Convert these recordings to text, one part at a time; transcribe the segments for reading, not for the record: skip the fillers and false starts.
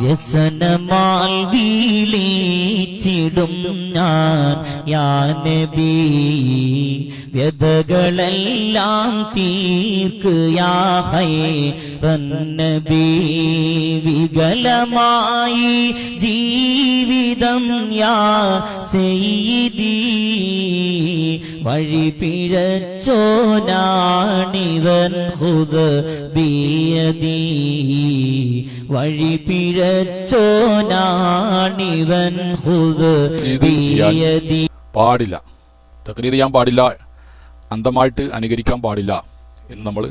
വ്യസനമാൽ വീളിച്ചിടും ഞാൻ യാ നബി, വ്യതകളെല്ലാം തീർക്ക് യാ ഖൈറൻ നബി. വികലമായി ജീവിതം യാ സയ്യിദി, വഴി പിഴച്ചോനാണിവൻ ഖുദ് ബിയദി, വഴി പിഴച്ചോനാണിവൻ ഖുദ് ബിയദി. പാടില്ല, തഖ്ലീദ് ചെയ്യാൻ പാടില്ല, അന്ധമായിട്ട് അനുകരിക്കാൻ പാടില്ല എന്ന് നമ്മൾ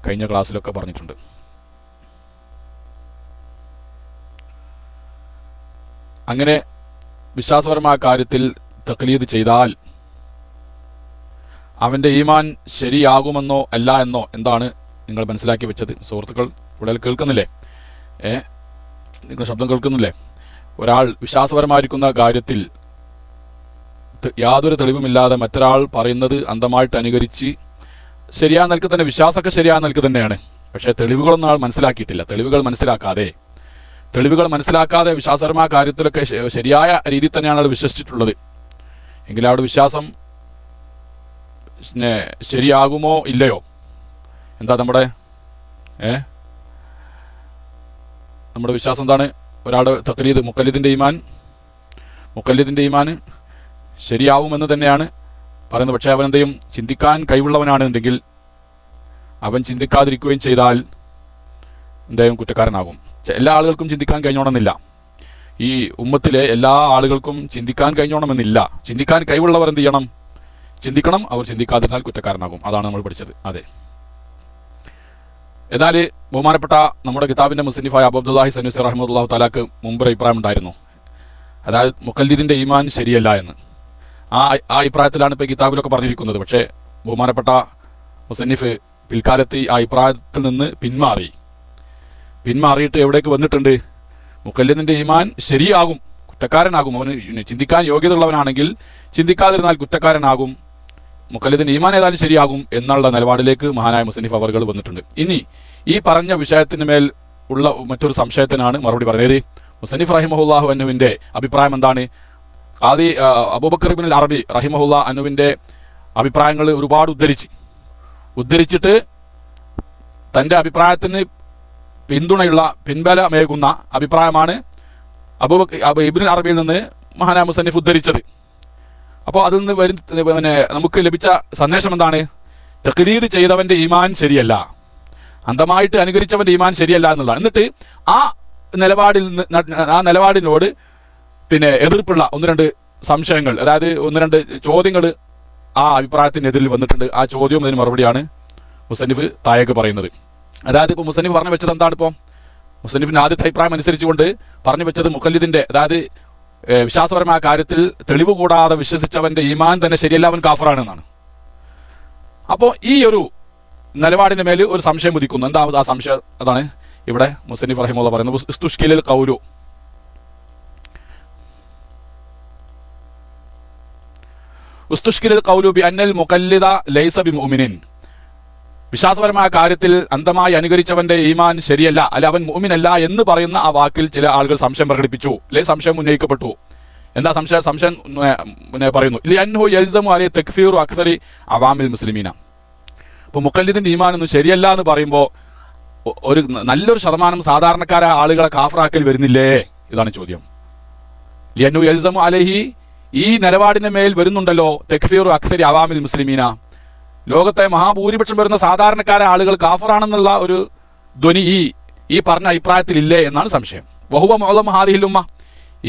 കഴിഞ്ഞ ക്ലാസ്സിലൊക്കെ പറഞ്ഞിട്ടുണ്ട്. അങ്ങനെ വിശ്വാസപരമായ കാര്യത്തിൽ തഖ്ലീദ് ചെയ്താൽ അവൻ്റെ ഈമാൻ ശരിയാകുമെന്നോ അല്ല എന്നോ എന്താണ് നിങ്ങൾ മനസ്സിലാക്കി വെച്ചത്? സുഹൃത്തുക്കൾ ഇവിടെ കേൾക്കുന്നില്ലേ? നിങ്ങൾ ശബ്ദം കേൾക്കുന്നില്ലേ? ഒരാൾ വിശ്വാസപരമായിരിക്കുന്ന കാര്യത്തിൽ യാതൊരു തെളിവുമില്ലാതെ മറ്റൊരാൾ പറയുന്നത് അന്ധമായിട്ട് അനുകരിച്ച് ശരിയാ നിൽക്ക് തന്നെ, വിശ്വാസമൊക്കെ ശരിയാ നിൽക്ക് തന്നെയാണ്, പക്ഷേ തെളിവുകളൊന്നും ആൾ മനസ്സിലാക്കിയിട്ടില്ല. തെളിവുകൾ മനസ്സിലാക്കാതെ വിശ്വാസപരമായ കാര്യത്തിലൊക്കെ ശരിയായ രീതിയിൽ തന്നെയാണ് ആൾ വിശ്വസിച്ചിട്ടുള്ളത് എങ്കിൽ അവിടെ വിശ്വാസം ശരിയാകുമോ ഇല്ലയോ? എന്താ നമ്മുടെ വിശ്വാസം എന്താണ്? ഒരാളുടെ തഖ്ലീദ്, മുഖല്ലിദിന്റെ ഈമാൻ ശരിയാവുമെന്ന് തന്നെയാണ് പറയുന്നത്. പക്ഷേ അവൻ എന്തെയും ചിന്തിക്കാൻ കഴിവുള്ളവനാണ് എങ്കിൽ അവൻ ചിന്തിക്കാതിരിക്കുകയും ചെയ്താൽ എന്തെയും കുറ്റക്കാരനാകും. എല്ലാ ആളുകൾക്കും ചിന്തിക്കാൻ കഴിഞ്ഞോണമെന്നില്ല. ഈ ഉമ്മത്തിലെ എല്ലാ ആളുകൾക്കും ചിന്തിക്കാൻ കഴിഞ്ഞോണമെന്നില്ല. ചിന്തിക്കാൻ കഴിവുള്ളവർ എന്ത് ചെയ്യണം? ചിന്തിക്കണം. അവർ ചിന്തിക്കാതിരുന്നാൽ കുറ്റക്കാരനാകും. അതാണ് നമ്മൾ പഠിച്ചത്. അതെ. എന്നാൽ ബഹുമാനപ്പെട്ട നമ്മുടെ കിതാബിന്റെ മുസന്നിഫായ അബൂ അബ്ദുല്ലാഹി സനൂസി റഹിമഹുല്ലാഹു തആലാക്ക് മുമ്പ് അഭിപ്രായം ഉണ്ടായിരുന്നു, അതായത് മുഖല്ലിദിന്റെ ഈമാൻ ശരിയല്ല എന്ന്. ആ അഭിപ്രായത്തിലാണ് ഇപ്പോൾ കിതാബിലൊക്കെ പറഞ്ഞിരിക്കുന്നത്. പക്ഷേ ബഹുമാനപ്പെട്ട മുസന്നിഫ് പിൽക്കാലത്ത് ആ അഭിപ്രായത്തിൽ നിന്ന് പിന്മാറിയിട്ട് എവിടേക്ക് വന്നിട്ടുണ്ട്? മുഖല്ലിദിന്റെ ഈമാൻ ശരിയാകും, കുറ്റക്കാരനാകും. അവന് ചിന്തിക്കാൻ യോഗ്യതയുള്ളവനാണെങ്കിൽ ചിന്തിക്കാതിരുന്നാൽ കുറ്റക്കാരനാകും, മുഖല്ലിദിന്റെ ഈമാൻ ഏതായാലും ശരിയാകും എന്നുള്ള നിലപാടിലേക്ക് മഹാനായ മുസന്നിഫ് അവറുകൾ വന്നിട്ടുണ്ട്. ഇനി ഈ പറഞ്ഞ വിഷയത്തിന് മേൽ ഉള്ള മറ്റൊരു സംശയത്തിനാണ് മറുപടി പറഞ്ഞത്. മുസന്നിഫ് റഹിമഹുല്ലാഹു അൻഹുവിന്റെ അഭിപ്രായം എന്താണ്? ആദി അബൂബക്കർ ഇബ്നുൽ അറബി റഹിമഹുല്ലാ അൻഹുവിന്റെ അഭിപ്രായങ്ങൾ ഒരുപാട് ഉദ്ധരിച്ചിട്ട് തന്റെ അഭിപ്രായത്തിന് പിൻബലമേകുന്ന അഭിപ്രായമാണ് ഇബ്നുൽ അറബിയിൽ നിന്ന് മഹാനായ മുസന്നിഫ് ഉദ്ധരിച്ചത്. അപ്പോൾ അതിൽ നിന്ന് നമുക്ക് ലഭിച്ച സന്ദേശം എന്താണ്? തഖ്ലീദ് ചെയ്തവന്റെ ഈമാൻ ശരിയല്ല, അന്ധമായിട്ട് അനുകരിച്ചവന്റെ ഈമാൻ ശരിയല്ല എന്നുള്ളതാണ്. എന്നിട്ട് ആ നിലപാടിനോട് എതിർപ്പുള്ള ഒന്ന് രണ്ട് സംശയങ്ങൾ, അതായത് ഒന്ന് രണ്ട് ചോദ്യങ്ങൾ ആ അഭിപ്രായത്തിനെതിരിൽ വന്നിട്ടുണ്ട്. ആ ചോദ്യവും അതിന് മറുപടിയാണ് മുസന്നിഫ് താഴേക്ക് പറയുന്നത്. അതായത് ഇപ്പോൾ മുസന്നിഫ് പറഞ്ഞു വെച്ചത് എന്താണ്? ഇപ്പോൾ മുസന്നിഫിന്റെ ആദ്യത്തെ അഭിപ്രായം അനുസരിച്ചുകൊണ്ട് പറഞ്ഞു വെച്ചത് മുഖല്ലിദിന്റെ, അതായത് വിശ്വാസപരമായ കാര്യത്തിൽ തെളിവ് കൂടാതെ വിശ്വസിച്ചവന്റെ ഈമാൻ തന്നെ ശരിയല്ല, അവൻ കാഫറാണെന്നാണ്. അപ്പോൾ ഈ ഒരു നിലപാടിന്റെ മേൽ ഒരു സംശയം ഉദിക്കുന്നു. എന്താ ആ സംശയം? അതാണ് ഇവിടെ മുസന്നിഫ് റഹിമഹുല്ലാഹ് പറയുന്നത്. ഉസ്തുഷ്കിലിൽ ഖൗലു ബി അന്നൽ മുഖല്ലിദ ലൈസ ബിമുഅ്മിനിൻ, വിശ്വാസപരമായ കാര്യത്തിൽ അന്ധമായി അനുകരിച്ചവന്റെ ഈമാൻ ശരിയല്ല, അല്ല അവൻ മുഅ്മിനല്ല എന്ന് പറയുന്ന ആ വാക്കിൽ ചില ആളുകൾ സംശയം പ്രകടിപ്പിച്ചു, അല്ലെ സംശയം ഉന്നയിക്കപ്പെട്ടു. എന്താ സംശയം പറയുന്നു? ലിഅന്നഹു യൽസമു അലൈഹി തക്ഫീറു അക്സരി അവാമിൽ മുസ്ലിമീന. അപ്പോൾ മുഖല്ലിദിന്റെ ഈമാൻ ഒന്നും ശരിയല്ല എന്ന് പറയുമ്പോൾ ഒരു നല്ലൊരു ശതമാനം സാധാരണക്കാരായ ആളുകളെ കാഫറാക്കൽ വരുന്നില്ലേ? ഇതാണ് ചോദ്യം. ലിഅന്നഹു യൽസമു അലൈഹി, ഈ നിലപാടിന്റെ മേൽ വരുന്നുണ്ടല്ലോ തക്ഫീറു അക്സരി അവാമിൽ മുസ്ലിമീന, ലോകത്തെ മഹാഭൂരിപക്ഷം വരുന്ന സാധാരണക്കാരായ ആളുകൾ കാഫറാണെന്നുള്ള ഒരു ധ്വനി ഈ പറഞ്ഞ അഭിപ്രായത്തിൽ ഇല്ലേ എന്നാണ് സംശയം. വഹുവ മുഅ്ളമു ഹാദിഹിൽ ഉമ്മ,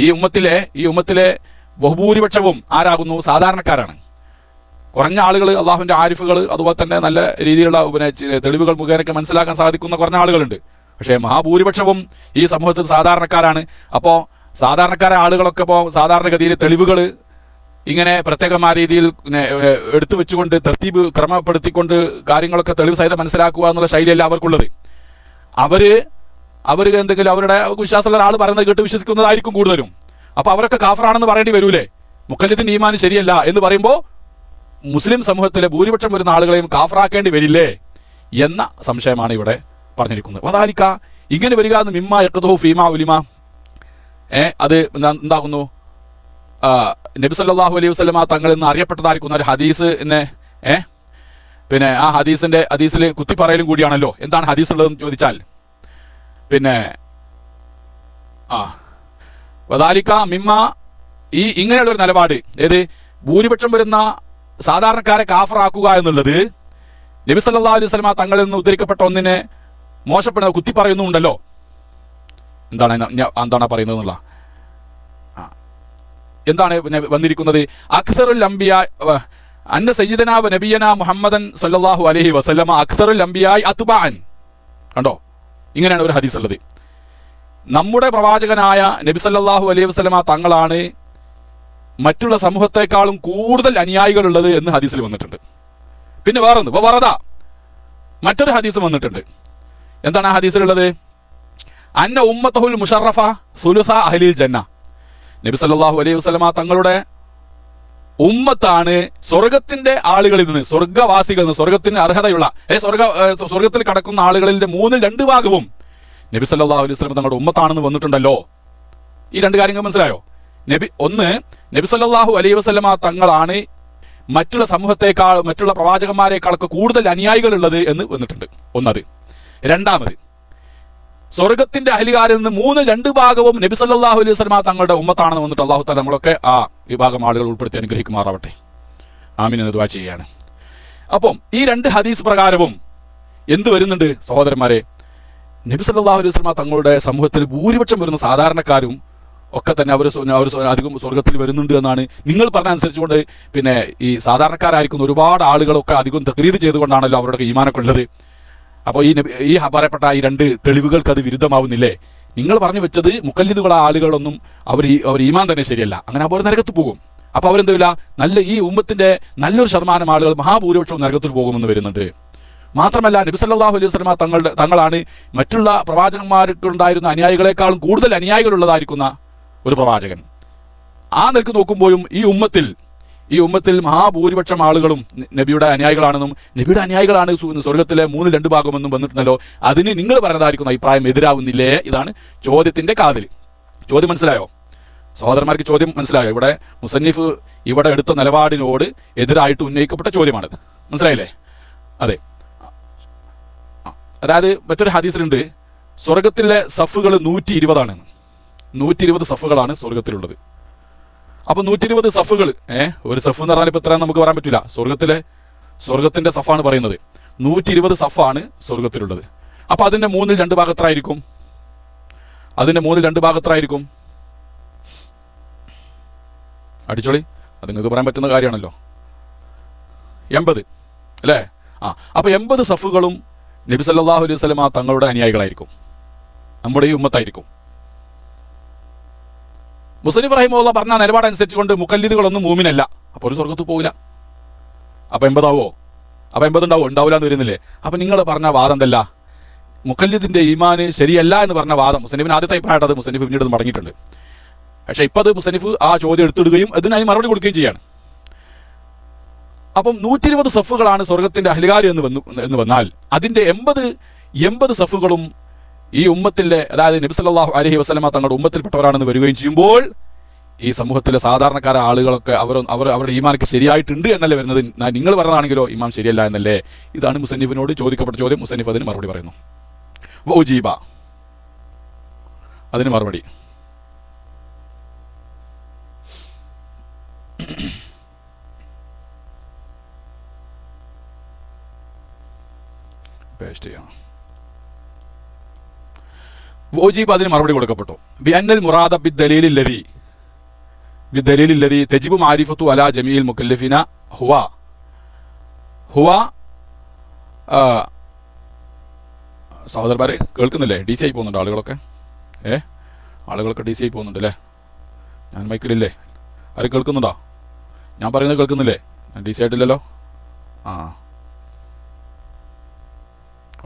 ഈ ഉമ്മത്തിലെ ബഹുഭൂരിപക്ഷവും ആരാകുന്നു? സാധാരണക്കാരാണ്. കുറഞ്ഞ ആളുകൾ, അള്ളാഹുവിന്റെ ആരിഫുകൾ, അതുപോലെ തന്നെ നല്ല രീതിയിലുള്ള തെളിവുകൾ മുഖേനൊക്കെ മനസ്സിലാക്കാൻ സാധിക്കുന്ന കുറഞ്ഞ ആളുകളുണ്ട്. പക്ഷേ മഹാഭൂരിപക്ഷവും ഈ സമൂഹത്തിൽ സാധാരണക്കാരാണ്. അപ്പോൾ സാധാരണക്കാരായ ആളുകളൊക്കെ ഇപ്പോൾ സാധാരണഗതിയിൽ തെളിവുകൾ ഇങ്ങനെ പ്രത്യേകമായ രീതിയിൽ എടുത്തു വെച്ചുകൊണ്ട് തർത്തീബ് ക്രമപ്പെടുത്തിക്കൊണ്ട് കാര്യങ്ങളൊക്കെ തെളിവ് സഹിതം മനസ്സിലാക്കുക എന്നുള്ള ശൈലിയല്ല അവർക്കുള്ളത്. അവർ എന്തെങ്കിലും അവരുടെ വിശ്വാസമുള്ള ആൾ പറയുന്നത് കേട്ട് വിശ്വസിക്കുന്നതായിരിക്കും കൂടുതലും. അപ്പോൾ അവരൊക്കെ കാഫറാണെന്ന് പറയേണ്ടി വരൂലേ? മുഖല്ലിദിന്റെ ഈമാൻ ശരിയല്ല എന്ന് പറയുമ്പോൾ മുസ്ലിം സമൂഹത്തിലെ ഭൂരിപക്ഷം വരുന്ന ആളുകളെയും കാഫറാക്കേണ്ടി വരില്ലേ എന്ന സംശയമാണ് ഇവിടെ പറഞ്ഞിരിക്കുന്നത്. വദാലിക, ഇങ്ങനെ വരിക എന്ന് മിമ്മ യഖ്ദഹു ഫീമാ ഉലിമ, അത് എന്താകുന്നു, നബി സല്ലല്ലാഹു അലൈഹി വസല്ലമ തങ്ങൾ എന്ന് അറിയപ്പെട്ടതായിരിക്കുന്ന ഒരു ഹദീസിനെ പിന്നെ ആ ഹദീസിൽ കുത്തിപ്പറയലും കൂടിയാണല്ലോ. എന്താണ് ഹദീസ് ഉള്ളതെന്ന് ചോദിച്ചാൽ പിന്നെ വദാലിക മിമ്മ, ഈ ഇങ്ങനെയുള്ള ഒരു നിലപാട്, ഏത് ഭൂരിപക്ഷം വരുന്ന സാധാരണക്കാരെ കാഫറാക്കുക എന്നുള്ളത് നബി സല്ലല്ലാഹു അലൈഹി വസല്ലമ തങ്ങളിൽ നിന്ന് ഉദ്ധരിക്കപ്പെട്ട ഒന്നിനെ മോശപ്പെടുന്ന കുത്തിപ്പറയുന്നുണ്ടല്ലോ. എന്താണ് പറയുന്നത് എന്നുള്ള എന്താണ് വന്നിരിക്കുന്നത്? അക്സറുൽ അംബിയാ അന്ന സയ്യിദനാ വ നബിയനാ മുഹമ്മദൻ സല്ലല്ലാഹു അലൈഹി വസല്ലമ അക്സറുൽ അംബിയായി അത്ബഅൻ. കണ്ടോ, ഇങ്ങനെയാണ് ഒരു ഹദീസ് ഉള്ളത്. നമ്മുടെ പ്രവാചകനായ നബി സല്ലല്ലാഹു അലൈഹി വസല്ലമ തങ്ങളാണ് മറ്റുള്ള സമൂഹത്തെക്കാളും കൂടുതൽ അനുയായികൾ ഉള്ളത് എന്ന് ഹദീസിൽ വന്നിട്ടുണ്ട്. പിന്നെ വേറൊന്ന് വറദ, മറ്റൊരു ഹദീസ് വന്നിട്ടുണ്ട്. എന്താണ് ആ ഹദീസിലുള്ളത്? അന്ന ഉമ്മത്തുൽ മുഷറഫ സുലുസ അഹ്ലിൽ ജന്ന. നബി സല്ലല്ലാഹു അലൈഹി വസല്ലമ തങ്ങളുടെ ഉമ്മത്താണ് സ്വർഗത്തിന്റെ ആളുകളിൽ നിന്ന്, സ്വർഗവാസികളിൽ നിന്ന്, സ്വർഗത്തിന് അർഹതയുള്ള സ്വർഗത്തിൽ കടക്കുന്ന ആളുകളിൽ 2/3 ഭാഗവും നബി സല്ലല്ലാഹു അലൈഹി വസല്ലം തങ്ങളുടെ ഉമ്മത്താണെന്ന് വന്നിട്ടുണ്ടല്ലോ. ഈ രണ്ട് കാര്യങ്ങൾ മനസ്സിലായോ? നബി സല്ലല്ലാഹു അലൈഹി വസല്ലമ തങ്ങളാണ് മറ്റുള്ള സമൂഹത്തെക്കാൾ, മറ്റുള്ള പ്രവാചകന്മാരെക്കാളൊക്കെ കൂടുതൽ അനുയായികൾ ഉള്ളത് എന്ന് വന്നിട്ടുണ്ട്. ഒന്നത്. രണ്ടാമത്, സ്വർഗത്തിന്റെ അഹ്ലികാരിൽ നിന്ന് 2/3 ഭാഗവും നബി സല്ലല്ലാഹു അലൈഹി വസല്ലമ തങ്ങളുടെ ഉമ്മത്താണെന്ന് വന്നിട്ട് അല്ലാഹു തആല നമ്മളൊക്കെ ആ വിഭാഗം ആളുകൾ ഉൾപ്പെടുത്തി അനുഗ്രഹിക്കുമാറാവട്ടെ. ആമീൻ എന്ന് ദുആ ചെയ്യാണ്. അപ്പം ഈ 2 ഹദീസ് പ്രകാരവും എന്ത് വരുന്നുണ്ട് സഹോദരന്മാരെ? നബി സല്ലല്ലാഹു അലൈഹി വസല്ലമ തങ്ങളുടെ സമൂഹത്തിൽ ഭൂരിപക്ഷം വരുന്ന സാധാരണക്കാരും ഒക്കെ തന്നെ അവർ അധികം സ്വർഗത്തിൽ വരുന്നുണ്ട് എന്നാണ് നിങ്ങൾ പറഞ്ഞ അനുസരിച്ചുകൊണ്ട്. പിന്നെ ഈ സാധാരണക്കാരായിരിക്കുന്ന ഒരുപാട് ആളുകളൊക്കെ അധികം തഖ്ലീദ് ചെയ്തുകൊണ്ടാണല്ലോ അവരുടെ ഈമാനൊക്കെ ഉള്ളത്. അപ്പോൾ ഈ പറയപ്പെട്ട ഈ 2 തെളിവുകൾക്ക് അത് വിരുദ്ധമാവുന്നില്ലേ? നിങ്ങൾ പറഞ്ഞു വെച്ചത് മുഖല്ലിദുകളായ ആളുകളൊന്നും അവർ ഈമാൻ തന്നെ ശരിയല്ല, അങ്ങനെ അവർ നരകത്ത് പോകും. അപ്പോൾ അവരെന്തില്ല, ഈ ഉമ്മത്തിന്റെ നല്ലൊരു ശതമാനം ആളുകൾ, മഹാഭൂരിപക്ഷവും നരകത്തിൽ പോകുമെന്ന് വരുന്നുണ്ട്. മാത്രമല്ല നബി സല്ലല്ലാഹു അലൈഹി വസല്ലമ തങ്ങളാണ് മറ്റുള്ള പ്രവാചകന്മാർക്കുണ്ടായിരുന്ന അനുയായികളെക്കാളും കൂടുതൽ അനുയായികളുള്ളതായിരിക്കുന്ന ഒരു പ്രവാചകൻ. ആ നിലക്ക് നോക്കുമ്പോഴും ഈ ഉമ്മത്തിൽ മഹാഭൂരിപക്ഷം ആളുകളും നബിയുടെ അനുയായികളാണെന്നും നബിയുടെ അനുയായികളാണ് സ്വർഗത്തിലെ 2/3 ഭാഗമെന്നും വന്നിട്ടുണ്ടല്ലോ. അതിന് നിങ്ങൾ പറഞ്ഞതായിരിക്കുന്ന അഭിപ്രായം എതിരാവുന്നില്ലേ? ഇതാണ് ചോദ്യത്തിന്റെ കാതൽ. ചോദ്യം മനസ്സിലായോ സഹോദരന്മാർക്ക്? ചോദ്യം മനസ്സിലായോ? ഇവിടെ മുസന്നിഫ് ഇവിടെ എടുത്ത നിലപാടിനോട് എതിരായിട്ട് ഉന്നയിക്കപ്പെട്ട ചോദ്യമാണിത്. മനസ്സിലായില്ലേ? അതെ. അതായത് മറ്റൊരു ഹദീസിലുണ്ട്, സ്വർഗത്തിലെ സഫുകൾ 120 120 സഫുകളാണ് സ്വർഗത്തിലുള്ളത്. അപ്പൊ 120 സഫുകൾ, ഒരു സഫ് എന്ന് പറഞ്ഞാൽ ഇപ്പൊ എത്ര നമുക്ക് പറയാൻ പറ്റില്ല. സ്വർഗത്തിന്റെ സഫാണ് പറയുന്നത്. 120 സഫാണ് സ്വർഗത്തിലുള്ളത്. അപ്പൊ അതിന്റെ 2/3 ഭാഗത്തായിരിക്കും. അടിച്ചോളി, അത് നിങ്ങൾക്ക് പറയാൻ പറ്റുന്ന കാര്യമാണല്ലോ. 80 അല്ലേ? അപ്പൊ 80 സഫുകളും നബി സല്ലല്ലാഹു അലൈഹി വസല്ലമ തങ്ങളുടെ അനുയായികളായിരിക്കും, നമ്മുടെ ഈ ഉമ്മത്തായിരിക്കും. മുസന്നിഫ് റഹിമഹുല്ലാ പറഞ്ഞ നിലപാടനുസരിച്ചുകൊണ്ട് മുഖല്ലിദുകളൊന്നും മൂമിനല്ല, അപ്പോൾ ഒരു സ്വർഗത്ത് പോകില്ല. അപ്പൊ 80 ആവോ? അപ്പൊ 80 ഉണ്ടാവോ? ഉണ്ടാവില്ല എന്ന് വരുന്നില്ലേ? അപ്പൊ നിങ്ങൾ പറഞ്ഞ വാദം എന്തല്ല? മുഖല്ലിദിന്റെ ഈമാന് ശരിയല്ല എന്ന് പറഞ്ഞ വാദം മുസന്നിഫിന് ആദ്യത്തെ അഭിപ്രായമായിട്ട് അത് മുസന്നിഫ് പിന്നീട് മടങ്ങിയിട്ടുണ്ട്. പക്ഷെ ഇപ്പൊ അത് മുസന്നിഫ് ആ ചോദ്യം എടുത്തിടുകയും അതിനായി മറുപടി കൊടുക്കുകയും ചെയ്യാണ്. അപ്പം 120 സഫുകളാണ് സ്വർഗത്തിന്റെ അഹ്ലികാരി എന്ന് വന്നാൽ അതിന്റെ 80 സഫുകളും ഈ ഉമ്മത്തിലെ, അതായത് നബി സല്ലല്ലാഹു അലൈഹി വസല്ലമ തങ്ങളുടെ ഉമ്മത്തിൽപ്പെട്ടവരാണെന്ന് വരികയും ചെയ്യുമ്പോൾ ഈ സമൂഹത്തിലെ സാധാരണക്കാരായ ആളുകളൊക്കെ അവരുടെ ഈമാനൊക്കെ ശരിയായിട്ടുണ്ട് എന്നല്ലേ വരുന്നത്? നിങ്ങൾ പറഞ്ഞതാണെങ്കിലോ ഇമാം ശരിയല്ല എന്നല്ലേ? ഇതാണ് മുസന്നിഫിനോട് ചോദിക്കപ്പെട്ട ചോദ്യം. മുസന്നിഫ് അതിന് മറുപടി പറയുന്നു. വൗജീബ, അതിന് മറുപടി പേസ്റ്റ് ചെയ്യണം. അതിന് മറുപടി കൊടുക്കപ്പെട്ടു. ബിഅന്നൽ മുറാദ ബിദ്ദലീലില്ലദീ തജിബു മാരിഫത്തു അലാ ജമീഇൽ മുകല്ലഫിന ഹുവ സഹോദരന്മാരെ കേൾക്കുന്നില്ലേ? DC ആയി പോകുന്നുണ്ട് ആളുകളൊക്കെ. ആളുകളൊക്കെ DC ആയി പോകുന്നുണ്ട് അല്ലേ? ഞാൻ മൈക്കിലില്ലേ? ആരും കേൾക്കുന്നുണ്ടോ? ഞാൻ പറയുന്നത് കേൾക്കുന്നില്ലേ? ഞാൻ DC ആയിട്ടില്ലല്ലോ.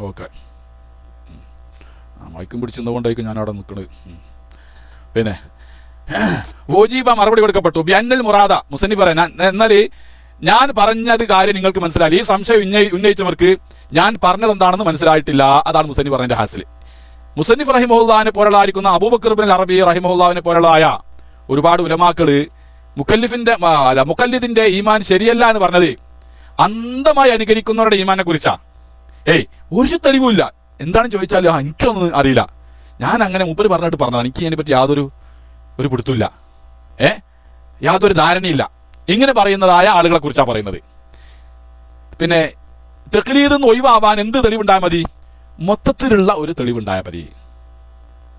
ഓക്കെ, മൈക്കും പിടിച്ചതുകൊണ്ടായിരിക്കും ഞാൻ അവിടെ നിൽക്കുന്നത്. പിന്നെ വോജീബ മറുപടി കൊടുക്കപ്പെട്ടു. ബിഅന്നൽ മുറാദ, മുസന്നിഫ് പറയാൻ, എന്നാൽ ഞാൻ പറഞ്ഞത് കാര്യം നിങ്ങൾക്ക് മനസ്സിലായി. ഈ സംശയം ഉന്നയിച്ചവർക്ക് ഞാൻ പറഞ്ഞത് എന്താണെന്ന് മനസ്സിലായിട്ടില്ല. അതാണ് മുസന്നിഫ് പറഞ്ഞതിന്റെ ഹാസിൽ. മുസന്നിഫ് റഹിമഹുല്ലാഹിനെ പോലുള്ള ആയിരിക്കുന്ന അബൂബക്കർ ഇബ്നുൽ അറബി റഹിമഹുല്ലാഹിനെ പോലുള്ളതായ ഒരുപാട് ഉലമാക്കള് മുഖല്ലിദിന്റെ ഈമാൻ ശരിയല്ല എന്ന് പറഞ്ഞത് അന്ധമായി അനുകരിക്കുന്നവരുടെ ഈമാനെ കുറിച്ചാ. ഒരു തെളിവുമില്ല. എന്താണ് ചോദിച്ചാൽ എനിക്കൊന്നും അറിയില്ല, ഞാൻ അങ്ങനെ മൂപ്പര് പറഞ്ഞിട്ട് പറഞ്ഞതാണ്, എനിക്ക് അതിനെപ്പറ്റി യാതൊരു പിടുത്തമില്ല, യാതൊരു ധാരണയില്ല, ഇങ്ങനെ പറയുന്നതായ ആളുകളെ കുറിച്ചാണ് പറയുന്നത്. പിന്നെ തഖ്ലീദിൽ നിന്ന് ഒഴിവാവാൻ എന്ത് തെളിവുണ്ടായാൽ മതി? മൊത്തത്തിലുള്ള ഒരു തെളിവുണ്ടായാൽ മതി.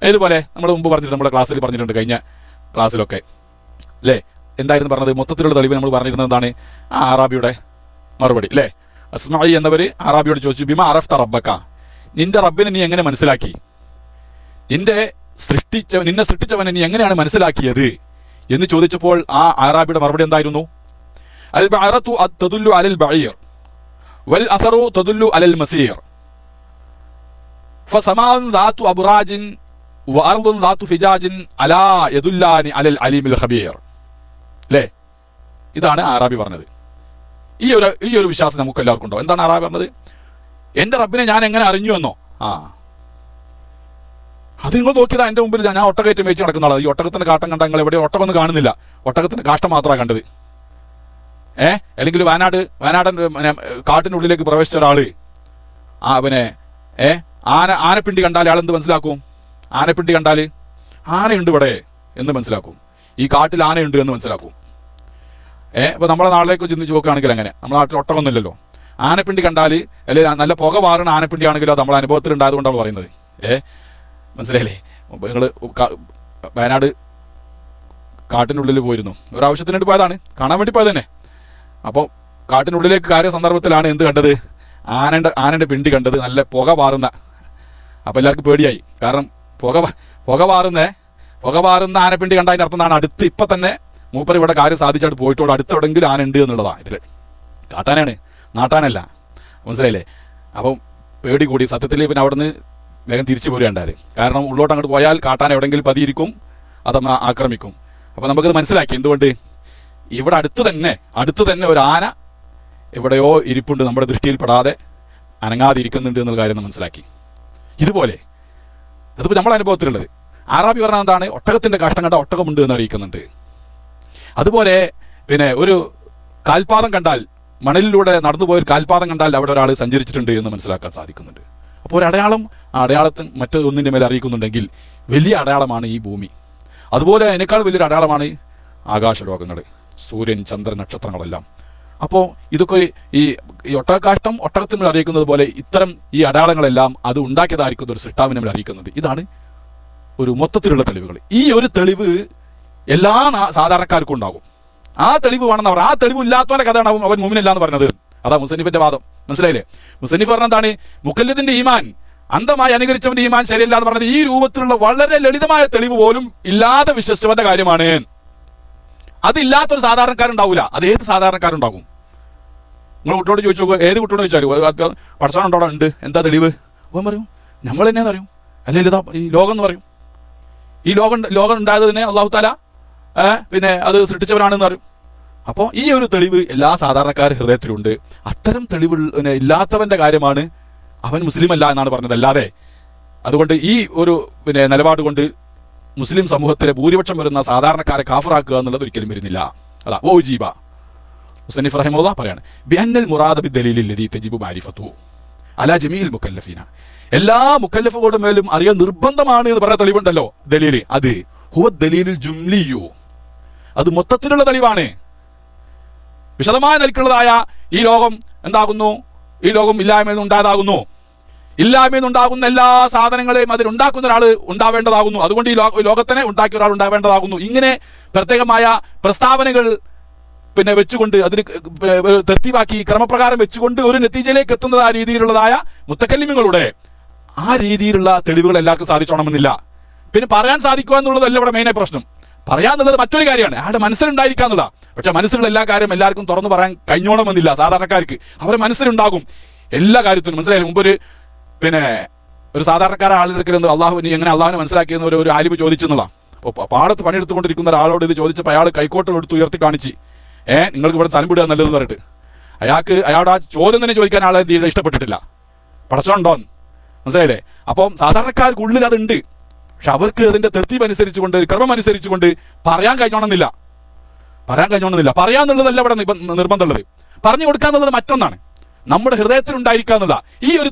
ഏതുപോലെ നമ്മൾ മുമ്പ് പറഞ്ഞിട്ട് നമ്മുടെ ക്ലാസ്സിൽ പറഞ്ഞിട്ടുണ്ട്, കഴിഞ്ഞ ക്ലാസ്സിലൊക്കെ അല്ലേ? എന്തായിരുന്നു പറഞ്ഞത്? മൊത്തത്തിലുള്ള തെളിവ് നമ്മൾ പറഞ്ഞിരുന്നത് എന്താണ്? ആ അറാബിയുടെ മറുപടി അല്ലേ? അസ്മാഇ എന്നവർ അറാബിയോട് ചോദിച്ചു, ബിമാ അറഫ്ത റബ്ബക, നിന്റെ റബ്ബിനെ നീ എങ്ങനെ മനസ്സിലാക്കി? നിന്നെ സൃഷ്ടിച്ചവനെ നീ എങ്ങനെയാണ് മനസ്സിലാക്കിയത് എന്ന് ചോദിച്ചപ്പോൾ ആ അറാബിയുടെ മറുപടി എന്തായിരുന്നു? അൽ ബഅറതു തദുല്ലു അലൽ ബഈർ വൽ അസറു തദുല്ലു അലൽ മസീർ ഫസമാഉൻ ദാതു അബ്റാജിൻ വഅർദുൻ ദാതു ഫിജാജിൻ അലാ യദുല്ലാനി അലൽ അലീമിൽ ഖബീർ. അല്ലേ? ഇതാണ് അറാബി പറഞ്ഞത്. ഈ ഒരു വിശ്വാസം നമുക്ക് എല്ലാവർക്കും ഉണ്ടോ? എന്താണ് അറാബി പറഞ്ഞത്? എന്റെ റബ്ബിനെ ഞാൻ എങ്ങനെ അറിഞ്ഞു എന്നോ? അത് നിങ്ങൾ നോക്കിയതാ എന്റെ മുമ്പിൽ ഞാൻ ഒട്ടകയറ്റം വെച്ച് നടക്കുന്ന ആളാണ്. ഈ ഒട്ടകത്തിന്റെ കാട്ടം കണ്ട നിങ്ങൾ എവിടെ ഒട്ടകൊന്നും കാണുന്നില്ല, ഒട്ടകത്തിന്റെ കാഷ്ടം മാത്രമാണ് കണ്ടത്. അല്ലെങ്കിൽ വയനാടൻ കാട്ടിനുള്ളിലേക്ക് പ്രവേശിച്ച ഒരാള് പിന്നെ ആനപ്പിണ്ടി കണ്ടാൽ ആളെന്ത് മനസ്സിലാക്കും? ആനപ്പിണ്ടി കണ്ടാൽ ആനയുണ്ട് ഇവിടെ എന്ന് മനസ്സിലാക്കും. ഈ കാട്ടിൽ ആനയുണ്ട് എന്ന് മനസ്സിലാക്കും. ഇപ്പൊ നമ്മളെ നാട്ടിലേക്ക് ചിന്തിച്ച് നോക്കുകയാണെങ്കിൽ അങ്ങനെ, നമ്മുടെ നാട്ടിൽ ഒട്ടകമൊന്നുമില്ലല്ലോ. ആനപ്പിണ്ടി കണ്ടാൽ അല്ലെങ്കിൽ നല്ല പുക വാറുന്ന ആനപ്പിണ്ടി ആണെങ്കിലോ അത് നമ്മളെ അനുഭവത്തിൽ ഉണ്ടായതുകൊണ്ടാണ് പറയുന്നത്. മനസ്സിലായില്ലേ? നിങ്ങൾ വയനാട് കാട്ടിനുള്ളിൽ പോയിരുന്നു, ഒരാവശ്യത്തിനായിട്ട് പോയതാണ്, കാണാൻ വേണ്ടി പോയത് തന്നെ. അപ്പോൾ കാട്ടിനുള്ളിലേക്ക് കയറിയ സന്ദർഭത്തിലാണ് എന്ത് കണ്ടത്? ആനന്റെ പിണ്ടി കണ്ടത്, നല്ല പുക പാറുന്ന. അപ്പോൾ എല്ലാവർക്കും പേടിയായി. കാരണം പുക പാറുന്ന ആനപ്പിണ്ടി കണ്ട അതിൻ്റെ അർത്ഥം എന്താണ്? അടുത്ത് ഇപ്പം തന്നെ മൂപ്പർ ഇവിടെ കാര്യം സാധിച്ചായിട്ട് പോയിട്ടോട് അടുത്തെവിടെങ്കിലും ആന ഉണ്ട് എന്നുള്ളതാണ്. ഇതിൽ കാട്ടാനാണ്, നാട്ടാനല്ല. മനസ്സിലായില്ലേ? അപ്പം പേടി കൂടി. സത്യത്തിൽ പിന്നെ അവിടുന്ന് വേഗം തിരിച്ചു പോരുകയുണ്ടായത്. കാരണം ഉള്ളോട്ട് അങ്ങോട്ട് പോയാൽ കാട്ടാൻ എവിടെയെങ്കിലും പതിയിരിക്കും, അത് ആക്രമിക്കും. അപ്പം നമുക്കത് മനസ്സിലാക്കി. എന്തുകൊണ്ട്? ഇവിടെ അടുത്ത് തന്നെ ഒരു ആന എവിടെയോ ഇരിപ്പുണ്ട്, നമ്മുടെ ദൃഷ്ടിയിൽപ്പെടാതെ അനങ്ങാതിരിക്കുന്നുണ്ട് എന്നുള്ള കാര്യം മനസ്സിലാക്കി. ഇതുപോലെ അതിപ്പോൾ നമ്മുടെ അനുഭവത്തിലുള്ളത്. അറാബി പറഞ്ഞാൽ എന്താണ്? ഒട്ടകത്തിന്റെ കാഷ്ടം കണ്ട ഒട്ടകമുണ്ട് എന്ന് അറിയിക്കുന്നുണ്ട്. അതുപോലെ പിന്നെ ഒരു കാൽപാദം കണ്ടാൽ, മണലിലൂടെ നടന്നുപോയൊരു കാൽപാദം കണ്ടാൽ അവിടെ ഒരാൾ സഞ്ചരിച്ചിട്ടുണ്ട് എന്ന് മനസ്സിലാക്കാൻ സാധിക്കുന്നുണ്ട്. അപ്പോൾ ഒരു അടയാളം, ആ അടയാളത്തിന് മറ്റൊന്നിൻ്റെ മേലെ അറിയിക്കുന്നുണ്ടെങ്കിൽ വലിയ അടയാളമാണ് ഈ ഭൂമി. അതുപോലെ അതിനേക്കാൾ വലിയൊരു അടയാളമാണ് ആകാശലോകങ്ങൾ, സൂര്യൻ, ചന്ദ്രൻ, നക്ഷത്രങ്ങളെല്ലാം. അപ്പോൾ ഇതൊക്കെ ഈ ഒട്ടകക്കാഷ്ടം ഒട്ടകത്തിന് അറിയിക്കുന്നത് പോലെ ഇത്തരം ഈ അടയാളങ്ങളെല്ലാം അത് ഉണ്ടാക്കിയതായിരിക്കുന്ന ഒരു സൃഷ്ടാവിനെ നമ്മൾ അറിയിക്കുന്നുണ്ട്. ഇതാണ് ഒരു മൊത്തത്തിലുള്ള തെളിവുകൾ. ഈ ഒരു തെളിവ് എല്ലാ സാധാരണക്കാർക്കും ഉണ്ടാകും. ആ തെളിവ് വേണമെന്ന് അവർ, ആ തെളിവ് ഇല്ലാത്തവന്റെ കഥയാണ് അവൻ മുഅ്മിനല്ല എന്ന് പറഞ്ഞത്. അതാ മുസന്നിഫിന്റെ വാദം. മനസ്സിലായില്ലേ? മുസന്നിഫ് പറഞ്ഞ എന്താണ്? മുഖല്ലിദിന്റെ ഈമാൻ, അന്ധമായി അനുകരിച്ചവന്റെ ഈമാൻ ശരിയല്ല എന്ന് പറഞ്ഞത് ഈ രൂപത്തിലുള്ള വളരെ ലളിതമായ തെളിവ് പോലും ഇല്ലാതെ വിശ്വസിച്ചവന്റെ കാര്യമാണ്. അതില്ലാത്തൊരു സാധാരണക്കാരുണ്ടാവില്ല. അത് ഏത് സാധാരണക്കാരുണ്ടാകും? നിങ്ങൾ കുട്ടിയോട് ചോദിച്ചു നോക്കുക, ഏത് കുട്ടിയോട് ചോദിച്ചാലും പഠിച്ചാലുണ്ടോ? ഉണ്ട്. എന്താ തെളിവ്? അവൻ പറയും നമ്മൾ തന്നെയെന്ന് പറയും. അല്ലെങ്കിൽ ഇതാ ഈ ലോകം എന്ന് പറയും. ഈ ലോകം ഉണ്ടായത് തന്നെ അള്ളാഹു താല പിന്നെ അത് സൃഷ്ടിച്ചവനാണെന്ന് പറയും. അപ്പോൾ ഈ ഒരു തെളിവ് എല്ലാ സാധാരണക്കാരുടെ ഹൃദയത്തിലുണ്ട്. അത്തരം തെളിവ് ഇല്ലാത്തവന്റെ കാര്യമാണ് അവൻ മുസ്ലിം അല്ല എന്നാണ് പറഞ്ഞത്. അല്ലാതെ അതുകൊണ്ട് ഈ ഒരു നിലപാട് കൊണ്ട് മുസ്ലിം സമൂഹത്തിലെ ഭൂരിപക്ഷം വരുന്ന സാധാരണക്കാരെ കാഫറാക്കുക എന്നുള്ളത് ഒരിക്കലും വരുന്നില്ല. അതാ ഓജീബ മുസന്നിഫ് റഹിമഹുല്ലാഹ് പറയാണ്, ബിഅന്നൽ മുറാദ ബിദ്ദലീലിൽ ലദീ തജിബു മഅരിഫതുഹു അലാ ജമീഇൽ മുകല്ലഫീന, എല്ലാ മുക്കല്ലഫുകളുടെ മേലും അറിയാൻ നിർബന്ധമാണ് എന്ന് പറയുന്ന തെളിവുണ്ടല്ലോ, ദലീല്. അത് ഹുവ ദലീലുൽ ജുംലിയു, അത് മൊത്തത്തിലുള്ള തെളിവാണ്. വിശദമായ നിലക്കുള്ളതായ ഈ ലോകം എന്താകുന്നു? ഈ ലോകം ഇല്ലായ്മയിൽ നിന്ന് ഉണ്ടായതാകുന്നു. ഇല്ലായ്മയിൽ നിന്നുണ്ടാകുന്ന എല്ലാ സാധനങ്ങളെയും അതിലുണ്ടാക്കുന്ന ഒരാൾ ഉണ്ടാവേണ്ടതാകുന്നു. അതുകൊണ്ട് ഈ ലോകത്തിനെ ഉണ്ടാക്കിയ ഒരാൾ ഉണ്ടാവേണ്ടതാകുന്നു. ഇങ്ങനെ പ്രത്യേകമായ പ്രസ്താവനകൾ വെച്ചുകൊണ്ട് അതിന് തെർത്തീബാക്കി ക്രമപ്രകാരം വെച്ചുകൊണ്ട് ഒരു നതീജയിലേക്ക് എത്തുന്നത് ആ രീതിയിലുള്ളതായ മുത്തക്കല്ലിമുകളുടെ ആ രീതിയിലുള്ള തെളിവുകൾ എല്ലാവർക്കും സാധിച്ചോണമെന്നില്ല. പിന്നെ പറയാൻ സാധിക്കുക എന്നുള്ളതല്ല ഇവിടെ മെയിനായ പ്രശ്നം. പറയാന്നുള്ളത് മറ്റൊരു കാര്യമാണ്, അയാളുടെ മനസ്സിലുണ്ടായിരിക്കുക എന്നുള്ള. പക്ഷെ മനസ്സിലുള്ള എല്ലാ കാര്യം എല്ലാവർക്കും തുറന്നു പറയാൻ കഴിഞ്ഞോണമെന്നില്ല. സാധാരണക്കാർക്ക് അവരുടെ മനസ്സിലുണ്ടാകും എല്ലാ കാര്യത്തിനും. മനസ്സിലായാലും മുമ്പ് ഒരു സാധാരണക്കാരെ ആളുകൾക്ക് അള്ളാഹു എങ്ങനെ അള്ളാഹുവിനെ മനസ്സിലാക്കിയെന്ന് ഒരു ആലിമ് ചോദിച്ചെന്നുള്ള. അപ്പോൾ പാടത്ത് പണിയെടുത്തുകൊണ്ടിരിക്കുന്ന ഒരാളോട് ഇത് ചോദിച്ചപ്പോൾ അയാൾ കൈക്കോട്ട് എടുത്ത് ഉയർത്തി കാണിച്ച് നിങ്ങൾക്ക് ഇവിടെ സ്ഥലം വിടുക നല്ലതെന്ന് പറഞ്ഞിട്ട് അയാളുടെ ആ ചോദ്യം തന്നെ ചോദിക്കാൻ ആളെ ഇഷ്ടപ്പെട്ടിട്ടില്ല. പടച്ചോണ്ടോൻ മനസ്സിലായില്ലേ? അപ്പം സാധാരണക്കാർക്കുള്ളിൽ അതുണ്ട്. പക്ഷെ അവർക്ക് അതിന്റെ തെർത്തീബ് അനുസരിച്ചുകൊണ്ട്, ക്രമം അനുസരിച്ചുകൊണ്ട് പറയാൻ കഴിഞ്ഞോണമെന്നില്ല. പറയാന്നുള്ളതല്ല ഇവിടെ നിർബന്ധമുള്ളത്. പറഞ്ഞു കൊടുക്കാന്നുള്ളത് മറ്റൊന്നാണ്. നമ്മുടെ ഹൃദയത്തിൽ ഉണ്ടായിരിക്കുക എന്നുള്ള ഈ ഒരു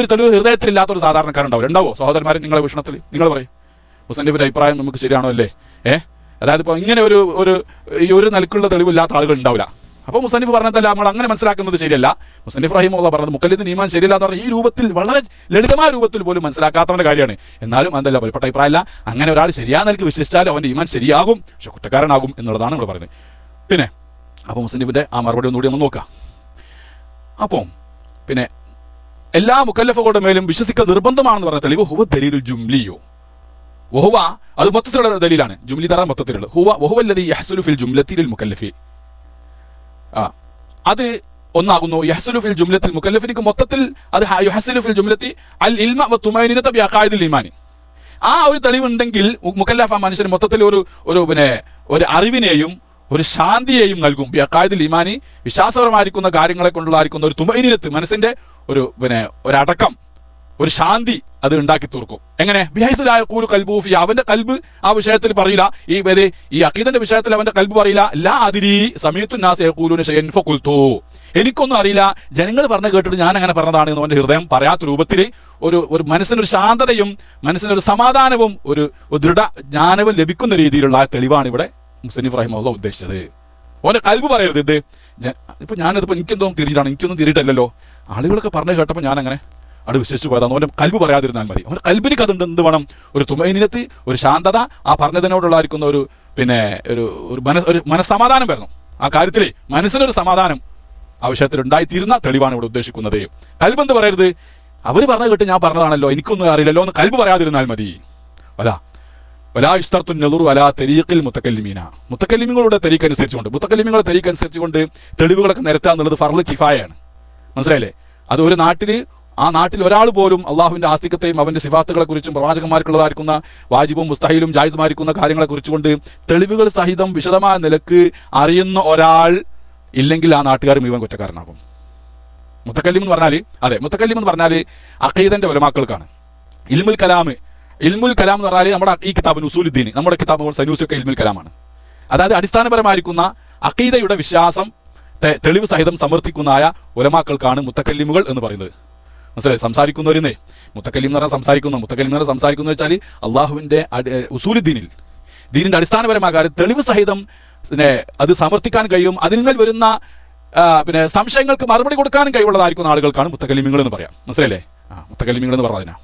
തെളിവ് ഹൃദയത്തിലില്ലാത്ത ഒരു സാധാരണക്കാരുണ്ടാവും. ഉണ്ടാവോ സഹോദരന്മാരെ? നിങ്ങളെ വീക്ഷണത്തിൽ നിങ്ങൾ പറയും, മുസ്ലിമിന്റെ അഭിപ്രായം നമുക്ക് ശരിയാണോ അല്ലേ? അതായത് ഇപ്പോൾ ഇങ്ങനെ ഒരു നിലക്കുള്ള തെളിവില്ലാത്ത ആളുകൾ ഉണ്ടാവില്ല. അപ്പോൾ മുസന്നിഫ് പറഞ്ഞതല്ല നമ്മൾ അങ്ങനെ മനസ്സിലാക്കുന്നത് ശരിയല്ല. മുസന്നിഫ് റഹിമഹുള്ള പറഞ്ഞത് മുഖല്ലിദിന് ഈമാൻ ശരിയല്ല എന്ന് പറഞ്ഞാൽ ഈ രൂപത്തിൽ, വളരെ ലളിതമായ രൂപത്തിൽ പോലും മനസ്സിലാക്കാത്തവന്റെ കാര്യമാണ്. എന്നാലും അതല്ല പറയപ്പെട്ട അഭിപ്രായമല്ല. അങ്ങനെ ഒരാൾ ശരിയായ നിലക്ക് വിശ്വസിച്ചാൽ അവന്റെ ഈമാൻ ശരിയാകും, പക്ഷെ കുറ്റക്കാരനാകും എന്നുള്ളതാണ് നമ്മൾ പറയുന്നത്. പിന്നെ അപ്പോൾ മുസന്നിഫിന്റെ ആ മറുപടി ഒന്നുകൂടി നമ്മൾ നോക്കാം. അപ്പം പിന്നെ എല്ലാ മുക്കല്ലഫുകളുടെ മേലും വിശ്വസിക്കൽ നിർബന്ധമാണെന്ന് പറഞ്ഞ തെളിവ് ഹുവ ദലീലുൽ ജുംലിയോ, വഹുവ അത് മൊത്തത്തിലുള്ള ദലീലാണ്. ജുംലി തറ മൊത്തത്തിലുള്ള വഹുവല്ലദീ യഹ്സുലു ഫിൽ ജുംലത്തി ലിൽ മുക്കല്ലഫി, അത് ഒന്നാകുന്നു. യഹ്സുലു ഫിൽ ജുംലത്തിൽ മുക്കല്ലഫിനിക്ക് മൊത്തത്തിൽ അത് യഹ്സുലു ഫിൽ ജുംലത്തി അൽ ഇൽമ വ തുമൈനിനത ബി അഖായിദിൽ ഈമാനി. ആ ഒരു തെളിവുണ്ടെങ്കിൽ മുക്കല്ലഫ മനുഷ്യന് മൊത്തത്തിൽ ഒരു അറിവിനെയും ഒരു ശാന്തിയെയും നൽകും. ബി അഖായിദിൽ ഈമാനി, വിശ്വാസപരമായിരിക്കുന്ന കാര്യങ്ങളെ കൊണ്ടുള്ളായിരിക്കുന്ന ഒരു തുമൈനിനത്ത്, മനസ്സിന്റെ ഒരടക്കം, ഒരു ശാന്തി അത് ഉണ്ടാക്കി തീർക്കും. എങ്ങനെ? ബിഹൈസുലായ കൂലു കൽബൂഫി, അവന്റെ കൽബ് ആ വിഷയത്തിൽ പറയില്ല. ഈ അഖീദന്റെ വിഷയത്തിൽ അവന്റെ കൽബ് പറയില്ല. ലാ അദിരി സമീഅതു നാസ് യഖൂലൂന ശൈഅൻ ഫഖുൽതു, എനിക്കൊന്നും അറിയില്ല, ജനങ്ങൾ പറഞ്ഞു കേട്ടിട്ട് ഞാൻ അങ്ങനെ പറഞ്ഞതാണ് എന്ന് അവന്റെ ഹൃദയം പറയാത്ത രൂപത്തിൽ ഒരു മനസ്സിനൊരു ശാന്തതയും മനസ്സിനൊരു സമാധാനവും ഒരു ദൃഢ ജ്ഞാനവും ലഭിക്കുന്ന രീതിയിലുള്ള ആ തെളിവാണ് ഇവിടെ മുസന്നിഫ് റഹിമഹുല്ലാഹ് ഉദ്ദേശിച്ചത്. ഓന്റെ കൽബ് പറയരുത് ഇത് ഇപ്പൊ ഞാനിതിപ്പോ എനിക്കൊന്നും തിരിയിട്ടല്ലോ, ആളുകളൊക്കെ പറഞ്ഞു കേട്ടപ്പോൾ ഞാൻ അങ്ങനെ അത് വിശ്വസിച്ചു പോയതാണ്. അവന്റെ കൽബ് പറയാതിരുന്നാൽ മതി. അവന്റെ കൽബിനിക്ക് അതുണ്ട്. എന്ത് വേണം? ഒരു തുമൈനിനത്ത്, ഒരു ശാന്തത, ആ പറഞ്ഞതിനോടുള്ളായിരിക്കുന്ന ഒരു മനസ്സമാധാനം വരണം. ആ കാര്യത്തിലെ മനസ്സിനൊരു സമാധാനം ആ വിഷയത്തിൽ ഉണ്ടായിത്തീരുന്ന തെളിവാണ് ഇവിടെ ഉദ്ദേശിക്കുന്നത്. കൽബ് എന്ത് പറയരുത്? അവര് പറഞ്ഞു കേട്ട് ഞാൻ പറഞ്ഞതാണല്ലോ, എനിക്കൊന്നും അറിയില്ലല്ലോ എന്ന് കൽബ് പറയാതിരുന്നാൽ മതി. മുത്തക്കല്ലിമികളുടെ തരീഖ് അനുസരിച്ചുകൊണ്ട് തെളിവുകളൊക്കെ നിരത്തുക എന്നുള്ളത് ഫർള് കിഫായയാണ്. മനസ്സിലായില്ലേ? അത് ഒരു ആ നാട്ടിൽ ഒരാൾ പോലും അള്ളാഹുവിന്റെ ആസ്തികത്തെയും അവന്റെ സിഫാത്തുകളെ കുറിച്ചും പ്രവാചകന്മാർക്കുള്ളതായിരിക്കുന്ന വാജിബും മുസ്തഹിലും ജായിസുമായിരിക്കുന്ന കാര്യങ്ങളെ കുറിച്ചുകൊണ്ട് തെളിവുകൾ സഹിതം വിശദമായ നിലക്ക് അറിയുന്ന ഒരാൾ ഇല്ലെങ്കിൽ ആ നാട്ടുകാർ മുഴുവൻ കുറ്റക്കാരനാകും. മുത്തക്കല്ലിം എന്ന് പറഞ്ഞാൽ അഖീദന്റെ ഉലമാക്കൾക്കാണ്. ഇൽമുൽ കലാം എന്ന് പറഞ്ഞാൽ നമ്മുടെ ഈ കിതാബ് ഉസൂലുദ്ദീൻ, നമ്മുടെ കിതാബ് സനൂസിയൊക്കെ ഇൽമുൽ കലാമാണ്. അതായത് അടിസ്ഥാനപരമായിരിക്കുന്ന അഖീദയുടെ വിശ്വാസം തെളിവ് സഹിതം സമർത്ഥിക്കുന്നതായ ഉലമാക്കൾക്കാണ് മുത്തക്കല്ലിമുകൾ എന്ന് പറയുന്നത്. മനസ്സിലായി? സംസാരിക്കുന്നവരെന്നേ മുത്തക്കല്ലിം എന്ന് പറഞ്ഞാൽ സംസാരിക്കുന്ന വെച്ചാൽ അള്ളാഹുവിന്റെ ദീനിന്റെ അടിസ്ഥാനപരമായ കാര്യം തെളിവ് സഹിതം അത് സമർത്ഥിക്കാൻ കഴിയും. അതിന്മേൽ വരുന്ന സംശയങ്ങൾക്ക് മറുപടി കൊടുക്കാനും കഴിവുള്ളതായിരിക്കുന്ന ആളുകൾക്കാണ് മുത്തക്കല്ലിമിങ്ങൾ എന്ന് പറയാം. മനസ്സിലല്ലേ? മുത്തക്കല്ലിമിങ്ങൾ എന്ന് പറഞ്ഞാൽ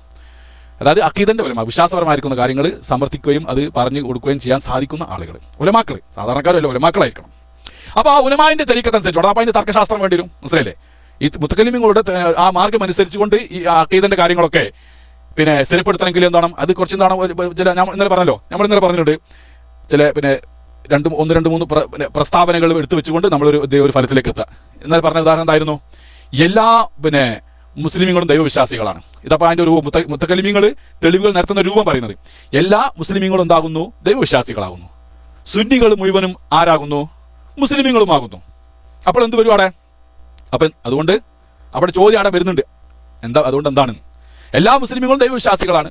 അതായത് അഖീദന്റെ ഉലമ, വിശ്വാസപരമായിരിക്കുന്ന കാര്യങ്ങൾ സമർത്ഥിക്കുകയും അത് പറഞ്ഞു കൊടുക്കുകയും ചെയ്യാൻ സാധിക്കുന്ന ആളുകൾ, ഉലമാക്കൾ. സാധാരണക്കാരല്ല, ഉലമാക്കളായിരിക്കണം. അപ്പൊ ആ ഉലമാന്റെ തരീഖത്തനുസരിച്ചോടെ അപ്പൊ അതിന്റെ തർക്കശാസ്ത്രം വേണ്ടി വരും. മനസ്സിലല്ലേ? ഈ മുത്തക്കല്ലിമിങ്ങളുടെ ആ മാർഗം അനുസരിച്ചുകൊണ്ട് ഈ അഖീദന്റെ കാര്യങ്ങളൊക്കെ സ്ഥിരപ്പെടുത്തണമെങ്കിൽ എന്താണ്? അത് കുറച്ച് എന്താണ് നമ്മൾ ഇന്നലെ പറഞ്ഞിട്ടുണ്ട്. ചില ഒന്ന് രണ്ട് മൂന്ന് പ്രസ്താവനകൾ എടുത്തു വെച്ചുകൊണ്ട് നമ്മളൊരു ഫലത്തിലേക്ക് എത്തുക. എന്നാൽ പറഞ്ഞ ഉദാഹരണം എന്തായിരുന്നു? എല്ലാ മുസ്ലിമീങ്ങളും ദൈവവിശ്വാസികളാണ്. ഇതപ്പോൾ അതിന്റെ ഒരു മുത്തക്കല്ലിമീങ്ങൾ തെളിവുകൾ നിരത്തുന്ന രൂപം പറയുന്നത് എല്ലാ മുസ്ലിമീങ്ങളും എന്താകുന്നു? ദൈവവിശ്വാസികളാകുന്നു. സുന്നികൾ മുഴുവനും ആരാകുന്നു? മുസ്ലിമീങ്ങളുമാകുന്നു. അപ്പോൾ എന്ത് വരും അവിടെ? അപ്പം അതുകൊണ്ട് അവിടെ ചോദ്യം അവിടെ വരുന്നുണ്ട്. അതുകൊണ്ട് എന്താണ്? എല്ലാ മുസ്ലിമീങ്ങളും ദൈവവിശ്വാസികളാണ്,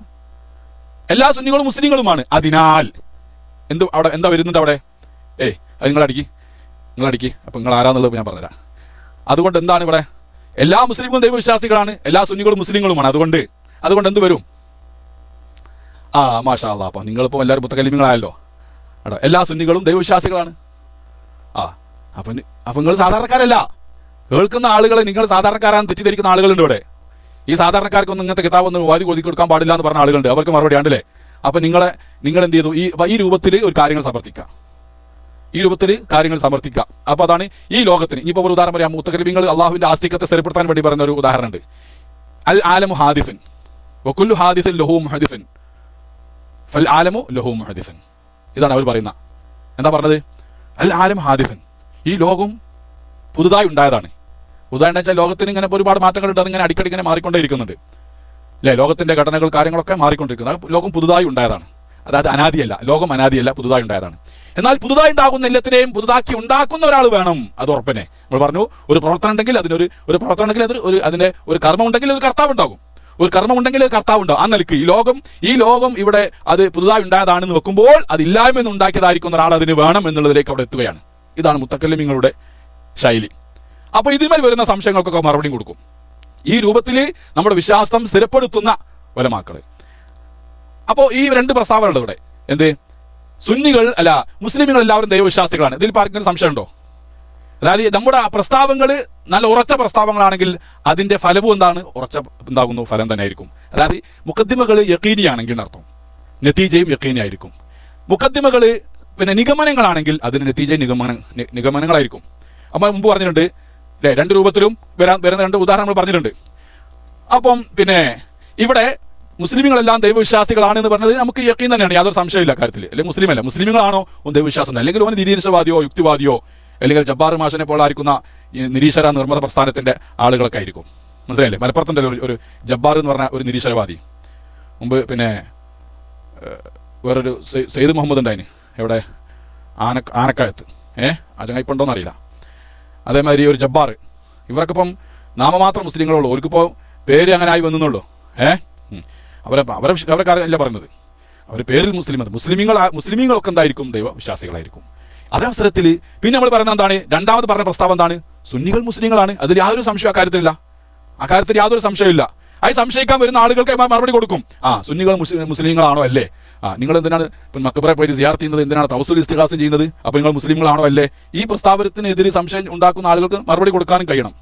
എല്ലാ സുന്നികളും മുസ്ലിങ്ങളുമാണ്. അതിനാൽ എന്താ വരുന്നുണ്ട് അവിടെ? അത് നിങ്ങളടിക്ക് അപ്പം നിങ്ങൾ ആരാന്നുള്ളത് ഞാൻ പറഞ്ഞുതരാം. അതുകൊണ്ട് എന്താണ് ഇവിടെ? എല്ലാ മുസ്ലിങ്ങളും ദൈവവിശ്വാസികളാണ്, എല്ലാ സുന്നികളും മുസ്ലിങ്ങളുമാണ്. അതുകൊണ്ട് എന്ത് വരും? മാഷാ അല്ലാഹ്, അപ്പം നിങ്ങളിപ്പോൾ എല്ലാവരും മുത്തക്കല്ലിമീങ്ങളായല്ലോ. എല്ലാ സുന്നികളും ദൈവവിശ്വാസികളാണ്. അപ്പം നിങ്ങൾ സാധാരണക്കാരല്ല. കേൾക്കുന്ന ആളുകളെ നിങ്ങൾ സാധാരണക്കാരാണെന്ന് തെറ്റിദ്ധരിക്കുന്ന ആളുകളുണ്ട് ഇവിടെ. ഈ സാധാരണക്കാർക്കൊന്നും ഇങ്ങനത്തെ കിതാബൊന്നും വാരി കൊടുത്തി കൊടുക്കാൻ പാടില്ല എന്ന് പറഞ്ഞ ആളുകളുണ്ട്. അവർക്ക് മറുപടി ആണ്ടല്ലേ? അപ്പൊ നിങ്ങൾ എന്ത് ചെയ്തു? ഈ രൂപത്തിൽ ഒരു കാര്യങ്ങൾ സമർത്ഥിക്കുക. അപ്പൊ അതാണ് ഈ ലോകത്തിന്. ഇനിയിപ്പോൾ ഒരു ഉദാഹരണം പറയാം. മുത്തക്കല്ലിമീങ്ങൾ അള്ളാഹുവിന്റെ ആസ്തികത്തെ സ്ഥിരപ്പെടുത്താൻ വേണ്ടി പറയുന്ന ഒരു ഉദാഹരണം ഉണ്ട്. അൽ ആലമു ഹാദിസൻ വകുല്ലു ഹാദിസൻ ലഹു മുഹദിസൻ ഫൽ ആലമു ലഹു മുഹദിസൻ. ഇതാണ് അവർ പറയുന്ന. എന്താ പറഞ്ഞത്? അൽ ആലം ഹാദിസൻ, ഈ ലോകം പുതുതായി ഉണ്ടായതാണ്. പുതുതായി വെച്ചാൽ ലോകത്തിന് ഇങ്ങനെ ഒരുപാട് മാറ്റങ്ങളുണ്ട്. അതിങ്ങനെ അടിക്കടി ഇങ്ങനെ മാറിക്കൊണ്ടേയിരിക്കുന്നുണ്ട് അല്ലെ? ലോകത്തിന്റെ ഘടനകൾ കാര്യങ്ങളൊക്കെ മാറിക്കൊണ്ടിരിക്കുന്നത്. ലോകം പുതുതായി ഉണ്ടായതാണ്. അതായത് അനാദിയല്ല, ലോകം അനാദിയല്ല, പുതുതായി ഉണ്ടായതാണ്. എന്നാൽ പുതുതായി ഉണ്ടാകുന്ന എല്ലാത്തിനെയും പുതുതാക്കി ഉണ്ടാക്കുന്ന ഒരാൾ വേണം. അത് ഉറപ്പന്നെ. നമ്മൾ പറഞ്ഞു, ഒരു പ്രവർത്തനം ഉണ്ടെങ്കിൽ അതിനൊരു പ്രവർത്തനം ഉണ്ടെങ്കിൽ അതിന്റെ ഒരു കർമ്മം ഉണ്ടെങ്കിൽ ഒരു കർത്താവ് ഉണ്ടാകും. ഒരു കർമ്മം ഉണ്ടെങ്കിൽ കർത്താവ് ഉണ്ടാവും. ആ നിലയ്ക്ക് ഈ ലോകം ഇവിടെ അത് പുതുതായി ഉണ്ടായതാണെന്ന് വെക്കുമ്പോൾ അത് ഇല്ലായ്മ എന്ന് ഉണ്ടാക്കിയതായിരിക്കുന്ന ഒരാൾ അതിന് വേണം എന്നുള്ളതിലേക്ക് അവിടെ എത്തുകയാണ്. ഇതാണ് മുത്തക്കല്ലിമീങ്ങളുടെ ശൈലി. അപ്പോൾ ഇതിന്മേൽ വരുന്ന സംശയങ്ങൾക്കൊക്കെ മറുപടി കൊടുക്കും. ഈ രൂപത്തിൽ നമ്മുടെ വിശ്വാസം സ്ഥിരപ്പെടുത്തുന്ന ഉലമാക്കള്. അപ്പോൾ ഈ രണ്ട് പ്രസ്താവനകളുടെ ഇവിടെ എന്ത് സുന്നികൾ അല്ല മുസ്ലിമുകൾ എല്ലാവരും ദൈവവിശ്വാസികളാണ്. ഇതിൽ ആർക്കെങ്കിലും സംശയമുണ്ടോ? അതായത് നമ്മുടെ പ്രസ്താവങ്ങൾ നല്ല ഉറച്ച പ്രസ്താവങ്ങളാണെങ്കിൽ അതിന്റെ ഫലവും എന്താണ്? എന്താകുന്നു? ഫലം തന്നെ ആയിരിക്കും. അതായത് മുഖദ്ദിമകൾ യഖീനിയാണെങ്കിൽ നടത്തും, നതീജയും യഖീനി ആയിരിക്കും. മുഖദ്ദിമകൾ പിന്നെ നിഗമനങ്ങളാണെങ്കിൽ അതിന് നതീജയും നിഗമനങ്ങളായിരിക്കും. നമ്മൾ മുമ്പ് പറഞ്ഞിട്ടുണ്ട് അല്ലെ, രണ്ട് രൂപത്തിലും വരുന്ന രണ്ട് ഉദാഹരണങ്ങൾ പറഞ്ഞിട്ടുണ്ട്. അപ്പം പിന്നെ ഇവിടെ മുസ്ലിമുകളെല്ലാം ദൈവവിശ്വാസികളാണ് എന്ന് പറഞ്ഞത് നമുക്ക് യഖീൻ തന്നെയാണ്, യാതൊരു സംശയമില്ല കാര്യത്തിൽ. അല്ലെങ്കിൽ മുസ്ലിമല്ല, മുസ്ലിമുകളാണോ ദൈവവിശ്വാസം, അല്ലെങ്കിൽ ഓന് നിരീശ്വരവാദിയോ യുക്തിവാദിയോ അല്ലെങ്കിൽ ജബ്ബാർ മാഷിനെ പോലെ ആയിരിക്കുന്ന നിരീശ്വര നിർമ്മത പ്രസ്ഥാനത്തിന്റെ ആളുകളൊക്കെ ആയിരിക്കും. മനസ്സിലായില്ലേ? മലപ്പുറത്തിന്റെ ഒരു ജബ്ബാർ എന്ന് പറഞ്ഞ ഒരു നിരീശ്വരവാദി മുമ്പ് പിന്നെ വേറൊരു സെയ്ദ് മുഹമ്മദ് ഉണ്ടായിന് എവിടെ ആനക്കായത്ത് ആ ചങ്ങായിപ്പുണ്ടോന്ന് അറിയില്ല. അതേമാതിരി ഒരു ജബ്ബാർ, ഇവരൊക്കെ ഇപ്പം നാമമാത്രം മുസ്ലിങ്ങളുള്ളൂ, അവർക്കിപ്പോൾ പേര് അങ്ങനെ ആയി വന്നുള്ളൂ. അവരെ കാര്യമല്ല പറയുന്നത്, അവർ പേരിൽ മുസ്ലിമീങ്ങളൊക്കെ എന്തായിരിക്കും? ദൈവവിശ്വാസികളായിരിക്കും. അതേ അവസരത്തിൽ പിന്നെ നമ്മൾ പറയുന്നത് എന്താണ്? രണ്ടാമത് പറഞ്ഞ പ്രസ്താവം എന്താണ്? സുന്നികൾ മുസ്ലിങ്ങളാണ്. അതിൽ യാതൊരു സംശയം അക്കാര്യത്തിലില്ല. അക്കാര്യത്തിൽ യാതൊരു സംശയമില്ല. അത് സംശയിക്കാൻ വരുന്ന ആളുകൾക്ക് മറുപടി കൊടുക്കും. സുന്നികൾ മുസ്ലിങ്ങളാണോ അല്ലേ? നിങ്ങൾ എന്തിനാണ് മക്കബറെ പോയി സിയാറത്ത് ചെയ്യുന്നത്? എന്തിനാണ് തവസ്സുൽ ഇസ്തിഗാസ ചെയ്യുന്നത്? അപ്പോൾ നിങ്ങൾ മുസ്ലിങ്ങളാണോ അല്ലേ? ഈ പ്രസ്താവനത്തിനെതിരെ സംശയം ഉണ്ടാക്കുന്ന ആളുകൾക്ക് മറുപടി കൊടുക്കാനും കഴിയണം.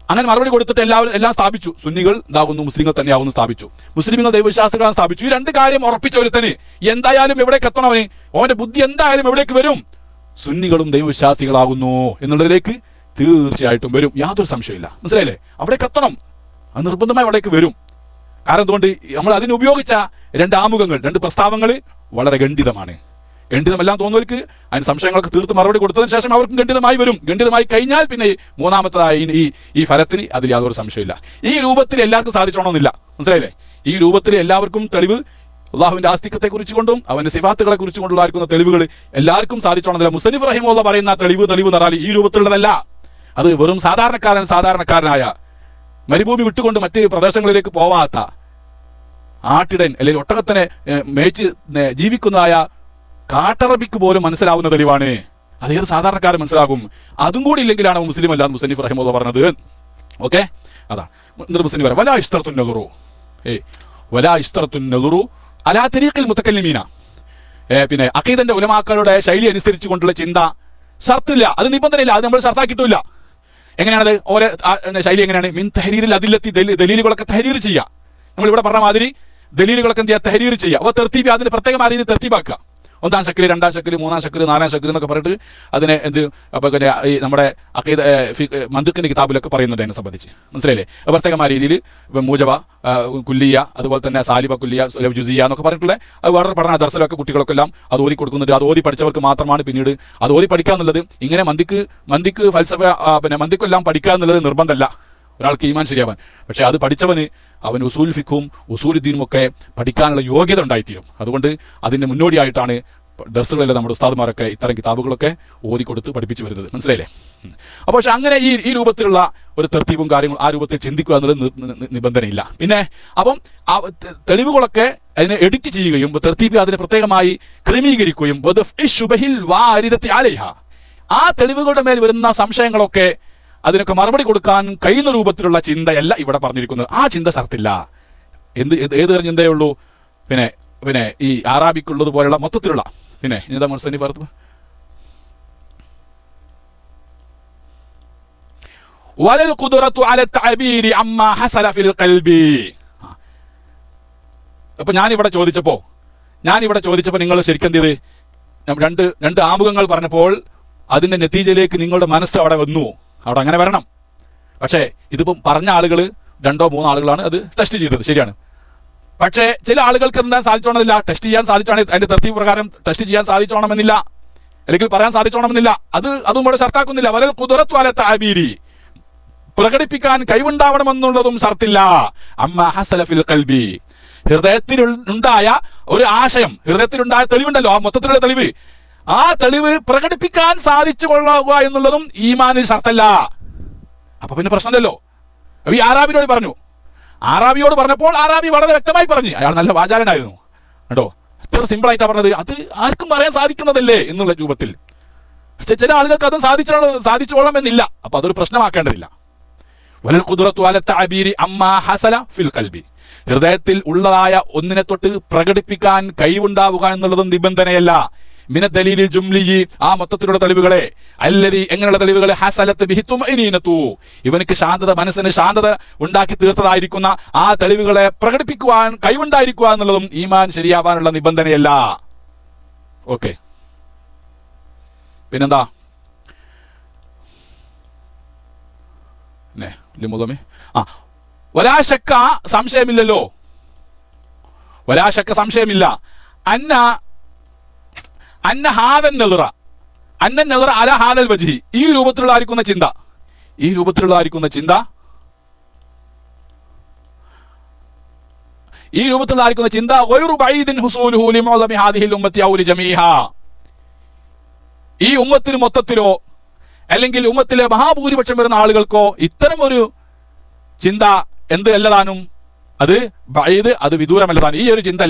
അങ്ങനെ മറുപടി കൊടുത്തിട്ട് എല്ലാം സ്ഥാപിച്ചു. സുന്നികൾ ഇതാകുന്നു മുസ്ലിങ്ങൾ തന്നെയാവുന്നു സ്ഥാപിച്ചു, മുസ്ലിങ്ങൾ ദൈവവിശ്വാസികളാണ് സ്ഥാപിച്ചു. ഈ രണ്ട് കാര്യം ഉറപ്പിച്ച ഒരുത്തന് എന്തായാലും എവിടേക്ക് എത്തണം? അവന്റെ ബുദ്ധി എന്തായാലും എവിടേക്ക് വരും? സുന്നികളും ദൈവവിശ്വാസികളാകുന്നു എന്നുള്ളതിലേക്ക് തീർച്ചയായിട്ടും വരും, യാതൊരു സംശയമില്ല. മനസ്സിലായില്ലേ? അവിടേക്ക് എത്തണം, അത് നിർബന്ധമായി അവിടേക്ക് വരും. കാരണം എന്തുകൊണ്ട്? നമ്മൾ അതിനുപയോഗിച്ച രണ്ട് ആമുഖങ്ങൾ, രണ്ട് പ്രസ്താവങ്ങൾ വളരെ ഗണ്ഡിതമാണ്. ഗണ്ഡിതമെല്ലാം തോന്നുന്നവർക്ക് അതിന് സംശയങ്ങൾക്ക് തീർത്ത് മറുപടി കൊടുത്തതിന് ശേഷം അവർക്കും ഗണ്ഡിതമായി വരും. ഗണ്ഡിതമായി കഴിഞ്ഞാൽ പിന്നെ മൂന്നാമത്തതായി ഈ ഫലത്തിന് അതിൽ യാതൊരു സംശയമില്ല. ഈ രൂപത്തിൽ എല്ലാവർക്കും സാധിച്ചോണമെന്നില്ല. മനസ്സിലായില്ലേ? ഈ രൂപത്തിൽ എല്ലാവർക്കും തെളിവ് അള്ളാഹുവിന്റെ ആസ്തികത്തെ കുറിച്ചുകൊണ്ടും അവന്റെ സിഫാത്തുകളെ കുറിച്ചുകൊണ്ടുള്ള തെളിവുകൾ എല്ലാവർക്കും സാധിച്ചോണമെന്നില്ല. മുസന്നിഫ് റഹിമഹുള്ള പറയുന്ന തെളിവ് എന്ന് പറഞ്ഞാൽ ഈ രൂപത്തിലുള്ളതല്ല. അത് വെറും സാധാരണക്കാരനായ മരുഭൂമി വിട്ടുകൊണ്ട് മറ്റ് പ്രദേശങ്ങളിലേക്ക് പോവാത്ത ആട്ടിടൻ അല്ലെങ്കിൽ ഒട്ടകത്തിനെ മേച്ച് ജീവിക്കുന്നതായ കാട്ടറബിക്ക് പോലും മനസ്സിലാവുന്ന തെളിവാണ്. അത് ഏത് സാധാരണക്കാരൻ മനസ്സിലാകും? അതും കൂടി ഇല്ലെങ്കിലാണ് മുസ്ലിം അല്ലാന്ന് മുസന്നിഫ് റഹിമഹുള്ള പറഞ്ഞത്. ഓക്കെ, അതാണ് മുസ്ലിം പറയാം. വലാ ഇസ്തറത്തുൻ നദുറു അലാ തരീഖിൽ മുതക്കല്ലിമീന. പിന്നെ അഖീദന്റെ ഉലമാക്കളുടെ ശൈലി അനുസരിച്ച് കൊണ്ടുള്ള ചിന്ത ഷർത്തില്ല, അത് നിബന്ധനയില്ല, അത് നമ്മൾ ഷർത്താക്കിയിട്ടില്ല. എങ്ങനെയാണത്? ഓരോ ശൈലി എങ്ങനെയാണ്? മിൻ തഹരീരിൽ അതിലെത്തി ദലീലുകളൊക്കെ തഹരീർ ചെയ്യുക. നമ്മളിവിടെ പറഞ്ഞ മാതിരി ദലീലുകളൊക്കെ എന്ത് ചെയ്യുക? തഹരീർ ചെയ്യുക. അപ്പോൾ തെർത്തീബ്, അതിന് പ്രത്യേകമായ രീതിയിൽ തെർത്തീബാക്കുക. 1-ാം ശക്ല്, 2-ാം ശക്ല്, 3-ാം ശക്ല്, 4-ാം ശക്ല് എന്നൊക്കെ പറഞ്ഞിട്ട് അതിനെ അപ്പോൾ ഈ നമ്മുടെ അഖീദ മന്തിഖിന്റെ കിതാബിലൊക്കെ പറയുന്നുണ്ട് അതിനെ സംബന്ധിച്ച്. മനസ്സിലായില്ലേ? പ്രത്യേകമായ രീതിയിൽ മൂജബ, കുല്ലിയ, അതുപോലെ തന്നെ സാലിബ കുല്ലിയ, ജുസിയ എന്നൊക്കെ പറഞ്ഞിട്ടുള്ള അത് വേറെ പഠന ദർശനമൊക്കെ കുട്ടികൾക്ക് എല്ലാം അത് ഓതി കൊടുക്കുന്നുണ്ട്. അത് ഓതി പഠിച്ചവർക്ക് മാത്രമാണ് പിന്നീട് അത് ഓതി പഠിക്കുക എന്നുള്ളത്. ഇങ്ങനെ മന്തിക്ക് ഫൽസഫ പിന്നെ മന്തിക്കെല്ലാം പഠിക്കുക എന്നുള്ളത് നിർബന്ധമല്ല ഒരാൾക്ക് ഈമാൻ ശരിയാവാൻ. പക്ഷെ അത് പഠിച്ചവന് അവൻ ഉസൂൽ ഫിഖും ഉസൂലുദ്ദീനും ഒക്കെ പഠിക്കാനുള്ള യോഗ്യത ഉണ്ടായിത്തീരും. അതുകൊണ്ട് അതിന്റെ മുന്നോടിയായിട്ടാണ് ദർസുകളിലെ നമ്മുടെ ഉസ്താദുമാരൊക്കെ ഇത്തരം കിതാബുകളൊക്കെ ഓതിക്കൊടുത്ത് പഠിപ്പിച്ചു വരുന്നത്. മനസ്സിലായില്ലേ? അപ്പോൾ പക്ഷെ അങ്ങനെ ഈ രൂപത്തിലുള്ള ഒരു തെർത്തീബും കാര്യങ്ങളും ആ രൂപത്തിൽ ചിന്തിക്കുക എന്നുള്ളത് നിബന്ധനയില്ല. പിന്നെ അപ്പം തെളിവുകളൊക്കെ അതിനെ എഡിറ്റ് ചെയ്യുകയും തെർത്തീബ് അതിനെ പ്രത്യേകമായി ക്രമീകരിക്കുകയും ആ തെളിവുകളുടെ മേൽ വരുന്ന സംശയങ്ങളൊക്കെ അതിനൊക്കെ മറുപടി കൊടുക്കാൻ കഴിയുന്ന രൂപത്തിലുള്ള ചിന്തയല്ല ഇവിടെ പറഞ്ഞിരിക്കുന്നത്. ആ ചിന്ത ഷർത്തില്ല. ഏത് ചിന്തയേ ഉള്ളൂ? പിന്നെ ഈ ആറാബിക്കുള്ളത് പോലെയുള്ള മൊത്തത്തിലുള്ള പിന്നെ എന്താ മുസ്ലിം പറഞ്ഞു അപ്പൊ ഞാനിവിടെ ചോദിച്ചപ്പോ നിങ്ങൾ ശരിക്കും എന്ത് ചെയ്ത്? രണ്ട് ആമുഖങ്ങൾ പറഞ്ഞപ്പോൾ അതിന്റെ നതീജയിലേക്ക് നിങ്ങളുടെ മനസ്സ് അവിടെ വന്നു. അവിടെ അങ്ങനെ വരണം. പക്ഷേ ഇതിപ്പം പറഞ്ഞ ആളുകൾ 2-3 ആളുകളാണ് അത് ടെസ്റ്റ് ചെയ്തത്, ശരിയാണ്. പക്ഷേ ചില ആളുകൾക്ക് എന്താ സാധിച്ചോണമെന്നില്ല. ടെസ്റ്റ് ചെയ്യാൻ സാധിച്ചാണ് അതിന്റെ തർത്തീബ് പ്രകാരം ടെസ്റ്റ് ചെയ്യാൻ സാധിച്ചോണമെന്നില്ല, അല്ലെങ്കിൽ പറയാൻ സാധിച്ചോണമെന്നില്ല. അതും ഇവിടെ ഷർത്താക്കുന്നില്ല. വലൽ ഖുദ്റത്തു അല തഅബീരി, പ്രകടിപ്പിക്കാൻ കഴിവുണ്ടാവണമെന്നുള്ളതും ഷർത്തില്ല. അമ്മാ ഹസല ഫിൽ ഖൽബി, ഹൃദയത്തിലുണ്ടായ ഒരു ആശയം, ഹൃദയത്തിലുണ്ടായ തെളിവുണ്ടല്ലോ, ആ മൊത്തത്തിലുള്ള തെളിവ്, ആ തെളിവ് പ്രകടിപ്പിക്കാൻ സാധിച്ചു കൊള്ളുക എന്നുള്ളതും ഈമാനിൽ ഷർത്തല്ല. അപ്പൊ പിന്നെ പ്രശ്നമല്ലല്ലോ. ഈ ആറാബിനോട് പറഞ്ഞു, ആറാബിയോട് പറഞ്ഞപ്പോൾ ആറാബി വളരെ വ്യക്തമായി പറഞ്ഞു. അയാൾ നല്ല വാചാലനായിരുന്നു കേട്ടോ. എത്ര സിമ്പിൾ ആയിട്ടാണ് പറഞ്ഞത്. അത് ആർക്കും പറയാൻ സാധിക്കുന്നതല്ലേ എന്നുള്ള രൂപത്തിൽ. പക്ഷെ ചില ആളുകൾക്ക് അത് സാധിച്ചോളാം എന്നില്ല. അപ്പൊ അതൊരു പ്രശ്നമാക്കേണ്ടതില്ല. വലൽ ഖുദ്റത്തു അല തഅബീരി അമ്മാ ഹസല ഫിൽ ഖൽബി, ഹൃദയത്തിൽ ഉള്ളതായ ഒന്നിനെ തൊട്ട് പ്രകടിപ്പിക്കാൻ കഴിവുണ്ടാവുക എന്നുള്ളതും നിബന്ധനയല്ല. മിന ദലീലിൽ ജുംലിയി, ആ മൊത്തത്തിലുള്ള തെളിവുകളെ, അല്ലദി, എങ്ങനെയുള്ള തെളിവുകളെ, ഹസലത്ത് ബിഹി തുമഇനീനതു, ഇവനക്ക് ശാന്തത, മനസ്സിന് ശാന്തത ഉണ്ടാക്കി തീർത്തതായിരിക്കുന്ന ആ തെളിവുകളെ പ്രകടിപ്പിക്കുവാൻ കഴിവുണ്ടായിരിക്കുക എന്നുള്ളതും ഈമാൻ ശരിയാവാനുള്ള നിബന്ധനയല്ല. ഓക്കെ, പിന്നെന്താ? വലാശക്ക, സംശയമില്ലല്ലോ, വലാശക്ക, സംശയമില്ല, അന്ന ഹാദൻ നെദറ, അന്ന നെദറ അല ഹാദൽ വജ്ഹി, ഈ രൂപത്തിലുള്ളതായിരിക്കുന്ന ചിന്ത, ഈ രൂപത്തിലുള്ളതായിരിക്കുന്ന ചിന്ത, ഈ രൂപത്തിലുള്ളതായിരിക്കുന്ന ചിന്ത ഗൈറു ബഈദിൻ ഹുസൂലുഹു ലിമുഅ്ളമി ഹാദിഹിൽ ഉമ്മത്തി ഔ ലിജമീഹാ, ഈ ഉമ്മത്തിന് മൊത്തത്തിലോ അല്ലെങ്കിൽ ഉമ്മത്തിലെ മഹാഭൂരിപക്ഷം വരുന്ന ആളുകൾക്കോ ഇത്തരം ഒരു ചിന്ത എന്ത് അല്ലതാനും, അത് ബഈദ്, അത് വിദൂരമല്ലതാനും. ഈ ഒരു ചിന്ത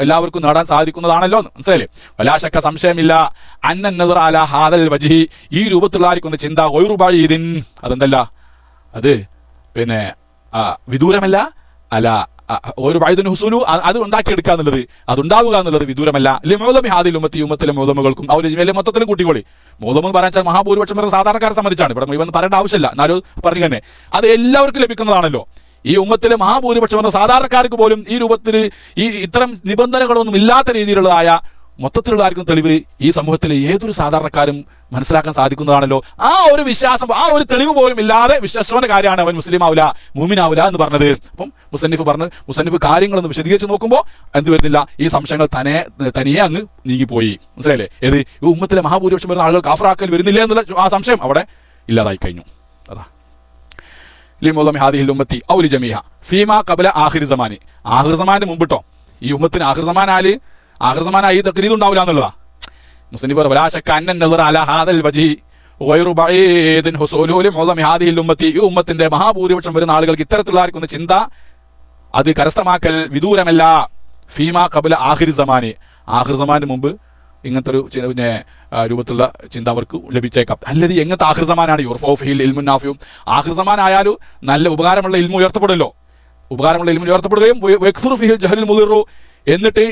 എല്ലാവർക്കും നേടാൻ സാധിക്കുന്നതാണല്ലോ. മനസ്സിലായില്ലേ? വലാശക്ക, സംശയമില്ല, അന്ന നദറ അല ഹാദൽ വജ്ഹി, ഈ രൂപത്തിലുള്ളതായിരിക്കുന്ന ചിന്ത ഗൈറു ബഈദിൻ, അതെന്തല്ല, അത് പിന്നെ വിദൂരമല്ല, അല ഒരു ബഈദിൻ ഹുസൂലു, അത് ഉണ്ടാക്കിയെടുക്കുക എന്നുള്ളത്, അതുണ്ടാവുക എന്നുള്ളത് വിദൂരമല്ല. ലിമുഅ്ളമി ഹാദിൽ ഉമ്മത്തി, ഉമ്മത്തിലെ മുഅ്ളമുകൾക്കും അവർ മൊത്തത്തിലും കൂട്ടിക്കോളി. മുഅ്ളമെന്ന് പറയാൻ വെച്ചാൽ മഹാഭൂരിപക്ഷം വരുന്ന സാധാരണക്കാരെ സംബന്ധിച്ചാണ്. ഇവിടെ മുഴുവൻ പറയേണ്ട ആവശ്യമില്ല, എന്നാലും പറഞ്ഞു തന്നെ അത് എല്ലാവർക്കും ലഭിക്കുന്നതാണല്ലോ. ഈ ഉമ്മത്തിലെ മഹാഭൂരിപക്ഷം വരുന്ന സാധാരണക്കാർക്ക് പോലും ഈ രൂപത്തിൽ ഈ ഇത്തരം നിബന്ധനകളൊന്നും ഇല്ലാത്ത രീതിയിലുള്ളതായ മൊത്തത്തിലുള്ളതായിരിക്കും തെളിവ് ഈ സമൂഹത്തിൽ ഏതൊരു സാധാരണക്കാരും മനസ്സിലാക്കാൻ സാധിക്കുന്നതാണല്ലോ. ആ ഒരു വിശ്വാസം, ആ ഒരു തെളിവ് പോലും ഇല്ലാതെ വിശ്വസവന്റെ കാര്യമാണ് അവൻ മുസ്ലിം ആവില്ല, മൂമിനാവില്ല എന്ന് പറഞ്ഞത്. അപ്പം മുസന്നിഫ് കാര്യങ്ങളൊന്ന് വിശദീകരിച്ച് നോക്കുമ്പോൾ എന്ത് വരുന്നില്ല, ഈ സംശയങ്ങൾ തനിയെ അങ്ങ് നീങ്ങിപ്പോയി. മനസ്സിലായില്ലേ? ഏത് ഈ ഉമ്മത്തിലെ മഹാഭൂരിപക്ഷം വരുന്ന ആളുകൾ കാഫറാക്കൽ വരുന്നില്ല എന്നുള്ള ആ സംശയം അവിടെ ഇല്ലാതായി കഴിഞ്ഞു. അതാ ലിമുഅ്ളമി ഹാദിഹിൽ ഉമ്മത്തി ഔ ലിജമീഹ ഫീമാ ഖബല ആഖിർ സമാനി, ആഖിർ സമാന്റെ മുമ്പിട്ടോ ഈ ഉമ്മത്തിന് ആഖിർ സമാനായി തഖ്ലീദ് ഉണ്ടാവില്ല എന്നുള്ളതാ. മുസ്ലിം വലാശക്ക അന്ന നദറ അല ഹാദൽ വജ്ഹി ഗൈറു ബഈദിൻ ഹുസൂലുഹു ലിമുഅ്ളമി ഹാദിഹിൽ ഉമ്മത്തി, ഈ ഉമ്മത്തിന്റെ മഹാഭൂരിപക്ഷം വരുന്ന ആളുകൾക്ക് ഇത്തരത്തിലുള്ളതായിരിക്കുന്ന ചിന്ത, അത് കരസ്ഥമാക്കൽ വിദൂരമല്ല. ഫീമാ ഖബല ആഖിർ സമാനി, ആഖിർ സമാന്റെ മുമ്പ് ഇങ്ങനത്തെ ഒരു പിന്നെ രൂപത്തിലുള്ള ചിന്ത അവർക്ക് ലഭിച്ചേക്കാം. അല്ലത് എങ്ങനത്തെ ആഖിർ സമാനാണ്? യുർഫഉ ഫീഹിൽ ഇൽമുൻ നാഫിഉ, ആഖിർ സമാൻ ആയാലും നല്ല ഉപകാരമുള്ള ഇൽമു ഉയർത്തപ്പെടുമല്ലോ. ഉപകാരമുള്ള ഇൽമു ഉയർത്തപ്പെടുകയും വയക്സുറു ഫീഹിൽ ജഹലുൽ മുദിറു, എന്നിട്ട്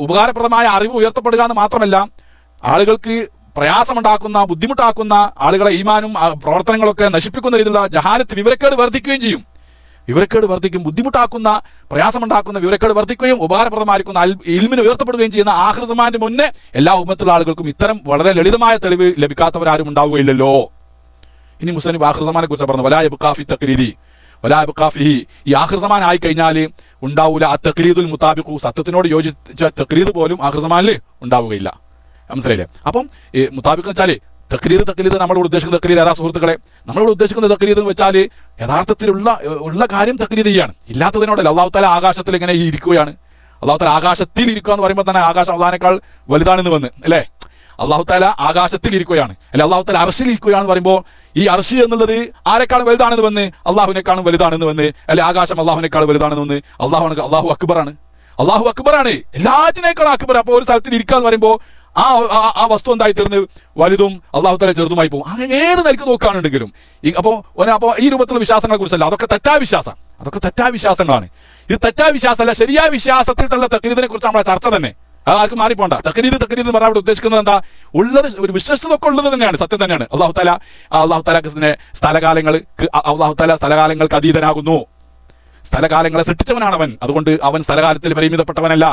ഉപകാരപ്രദമായ അറിവ് ഉയർത്തപ്പെടുക എന്ന് മാത്രമല്ല, ആളുകൾക്ക് പ്രയാസമുണ്ടാക്കുന്ന, ബുദ്ധിമുട്ടാക്കുന്ന, ആളുകളെ ഈമാനും പ്രവർത്തനങ്ങളൊക്കെ നശിപ്പിക്കുന്ന രീതിയിലുള്ള ജഹാലത്ത്, വിവരക്കേട് വർദ്ധിക്കുകയും ചെയ്യും. വിവരക്കേട് വർദ്ധിക്കും, ബുദ്ധിമുട്ടാക്കുന്ന, പ്രയാസമുണ്ടാക്കുന്ന വിവരക്കേട് വർദ്ധിക്കുകയും ഉപകാരപ്രദമായിരിക്കുന്ന ഇൽമിന് ഉയർത്തപ്പെടുകയും ചെയ്യുന്ന ആഖിർ സമാന്റെ മുന്നേ എല്ലാ ഉമ്മത്തുള്ള ആളുകൾക്കും ഇത്തരം വളരെ ലളിതമായ തെളിവ് ലഭിക്കാത്തവരാരും ഉണ്ടാവുകയില്ലല്ലോ. ഇനി മുസ്ലിം ആഖിർ സമാനെ കുറിച്ച് പറഞ്ഞു, വലാ യബ്ഖാ ഫി തഖ്ലീദി വലാ യബ്ഖാ ഫിഹി, ഈ ആഖിർ സമാൻ ആയി കഴിഞ്ഞാൽ ഉണ്ടാവൂല തഖ്ലീദുൽ മുതാബിഖു, സത്യത്തിനോട് യോജിച്ച തഖ്ലീദ് പോലും ആഖിർ സമാനിൽ ഉണ്ടാവുകയില്ല. മനസ്സിലായില്ലേ? അപ്പം ഈ മുതാബിഖ് എന്ന് വെച്ചാൽ തഖ്ലീദ് നമ്മളോട് ഉദ്ദേശിക്കുന്ന തഖ്ലീദ് ഏതാ സുഹൃത്തുക്കളെ? നമ്മളോട് ഉദ്ദേശിക്കുന്ന തഖ്ലീദ് എന്ന് വെച്ചാൽ യഥാർത്ഥത്തിലുള്ള കാര്യം തഖ്ലീദ് ചെയ്യാണ്. ഇല്ലാത്തതിനോടല്ല. അല്ലാഹു തആല ആകാശത്തിൽ ഇങ്ങനെ ഇരിക്കുകയാണ്. അല്ലാഹു തആല ആകാശത്തിൽ ഇരിക്കുക എന്ന് പറയുമ്പോൾ തന്നെ ആകാശം അള്ളാഹിനേക്കാൾ വലുതാണെന്ന് വന്ന് അല്ലേ? അല്ലാഹു തആല ആകാശത്തിൽ ഇരിക്കുകയാണ്, അല്ലെ അല്ലാഹു തആല അർശിൽ ഇരിക്കുകയാണെന്ന് പറയുമ്പോൾ ഈ അർശി എന്നുള്ളത് ആരെക്കാളും വലുതാണെന്ന് വന്ന്, അള്ളാഹുവിനേക്കാളും വലുതാണെന്ന് വന്ന്, അല്ലെ ആകാശം അള്ളാഹുവിനേക്കാളും വലുതാണെന്ന് വന്ന്. അള്ളാഹു അക്ബറാണ്, എല്ലാറ്റിനേക്കാളും അക്ബർ. അപ്പോൾ ഒരു സ്ഥലത്തിൽ ഇരിക്കുക എന്ന് പറയുമ്പോൾ ആ വസ്തു എന്തായി തീർന്ന് വലുതും അള്ളാഹു തആല ചെറുതുമായി പോകും. അങ്ങനെ ഏത് നിലക്ക് നോക്കുകയാണെങ്കിലും അപ്പോൾ ഈ രൂപത്തിലുള്ള വിശ്വാസങ്ങളെ കുറിച്ചല്ല, അതൊക്കെ തെറ്റായ വിശ്വാസങ്ങളാണ്. ഇത് തെറ്റായ വിശ്വാസമല്ല, ശരിയായ വിശ്വാസത്തിലുള്ള തഖ്ലീദിനെ കുറിച്ച് നമ്മളെ ചർച്ച തന്നെ. അത് ആർക്കും മാറിപ്പോണ്ട. തഖ്ലീദ് എന്ന് പറഞ്ഞാൽ അവിടെ ഉദ്ദേശിക്കുന്നത് എന്താ? ഉള്ളത് ഒരു വിശ്വസ്തതൊക്കെ ഉള്ളത് തന്നെയാണ്, സത്യം തന്നെയാണ്. അള്ളാഹു തആല സ്ഥലകാലങ്ങൾക്ക് അതീതനാകുന്നു. സ്ഥലകാലങ്ങളെ സൃഷ്ടിച്ചവനാണ് അവൻ. അതുകൊണ്ട് അവൻ സ്ഥലകാലത്തിൽ പരിമിതപ്പെട്ടവനല്ല.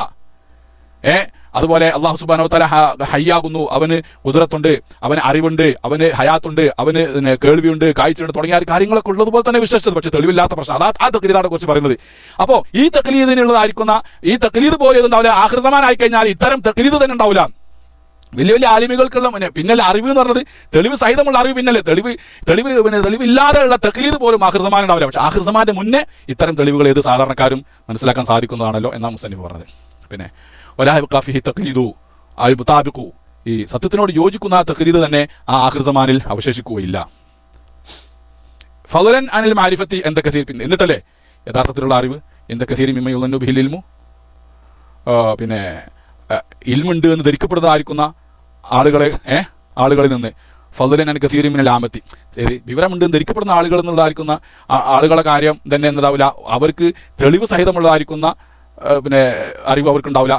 അതുപോലെ അള്ളാഹു സുബ്ഹാനഹു വ തആല ഹയ്യാകുന്നു, അവന് ഖുദ്റത്തുണ്ട്, അവന് അറിവുണ്ട്, അവന് ഹയാത്തുണ്ട്, അവന് കേൾവിയുണ്ട്, കാഴ്ചയുണ്ട്, തുടങ്ങിയ കാര്യങ്ങളൊക്കെ ഉള്ളതുപോലെ തന്നെ വിശ്വസിച്ചത്. പക്ഷെ തെളിവില്ലാത്ത പ്രശ്നം ആ തഖ്ലീദിനെ കുറിച്ച് പറയുന്നത്. അപ്പോൾ ഈ തഖ്ലീദിനുള്ളതായിരിക്കുന്ന ഈ തഖ്ലീദ് പോലെ ഉണ്ടാവില്ല. ആഖിർ സമാൻ ആയി കഴിഞ്ഞാൽ ഇത്തരം തഖ്ലീദ് തന്നെ ഉണ്ടാവില്ല. വലിയ ആലിമികൾക്കുള്ള പിന്നല്ല അറിവ് എന്ന് പറഞ്ഞത്, തെളിവ് സഹിതമുള്ള അറിവ് പിന്നല്ലേ, തെളിവില്ലാതെയുള്ള തഖ്ലീദ് പോലും ആഖിർ സമാൻ ഉണ്ടാവില്ല. പക്ഷെ ആഖിർ സമാന്റെ മുന്നേ ഇത്തരം തെളിവുകൾ ഏത് സാധാരണക്കാരും മനസ്സിലാക്കാൻ സാധിക്കുന്നതാണല്ലോ എന്നാണ് മുസന്നിഫ് പറഞ്ഞത്. പിന്നെ വലാ യബ്ഖാ ഫീഹി തഖ്ലീദു അൽ മുതാബിഖു, ഈ സത്യത്തിനോട് യോജിക്കുന്ന തഖ്ലീദ് തന്നെ ആ ആഖിർ സമാനിൽ അവശേഷിക്കുകയില്ല. ഫളൻ അനിൽ മാരിഫത്തി എന്ത കസീർ, എന്നിട്ടല്ലേ യഥാർത്ഥത്തിലുള്ള അറിവ്. എന്തൊക്കെ സീരി മിമ്മയുള്ളു ബിഹിൽ ഇൽമു, പിന്നെ ഇൽമുണ്ട് എന്ന് ധരിക്കപ്പെടുന്നതായിരിക്കുന്ന ആളുകളിൽ നിന്ന് ഫضലൻ അൻ കസീരി മിനൽ ആമത്തി, ശരി വിവരമുണ്ട് എന്ന് ധരിക്കപ്പെടുന്ന ആളുകൾ എന്നുള്ളതായിരിക്കുന്ന ആളുകളെ കാര്യം തന്നെ എന്നതാവില്ല, അവർക്ക് തെളിവ് സഹിതമുള്ളതായിരിക്കുന്ന പിന്നെ അറിവ് അവർക്കുണ്ടാവില്ല.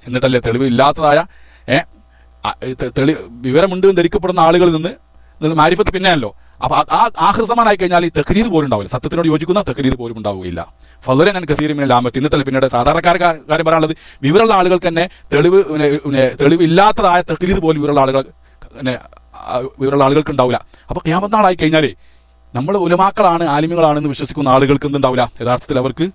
എന്നിട്ടല്ലേ തെളിവ് ഇല്ലാത്തതായ വിവരമുണ്ട് എന്ന് ധരിക്കപ്പെടുന്ന ആളുകളിൽ നിന്ന് മാരിഫത്ത് പിന്നെയല്ലോ. അപ്പൊ ആ ആഹൃസമാനായി കഴിഞ്ഞാൽ ഈ തഖ്ലീദ് പോലും ഉണ്ടാവില്ല, സത്യത്തിനോട് യോജിക്കുന്ന തഖ്ലീദ് പോലും ഉണ്ടാവുകയില്ല. ഫضലൻ അൻ കസീരി മിനൽ ആമത്തി. എന്നിട്ടല്ലേ പിന്നീട് സാധാരണക്കാരുടെ കാര്യം പറയാനുള്ളത്, വിവരമുള്ള ആളുകൾക്ക് തന്നെ തെളിവില്ലാത്തതായ തഖ്ലീദ് പോലും വിവരമുള്ള ആളുകൾക്ക് ഉണ്ടാവില്ല. അപ്പൊ ഖിയാമത്ത് നാളായി കഴിഞ്ഞാലേ നമ്മൾ ഉലമാക്കളാണ് ആലിമുകളാണെന്ന് വിശ്വസിക്കുന്ന ആളുകൾക്ക് എന്തുണ്ടാവില്ല, യഥാർത്ഥത്തിൽ അവർക്ക്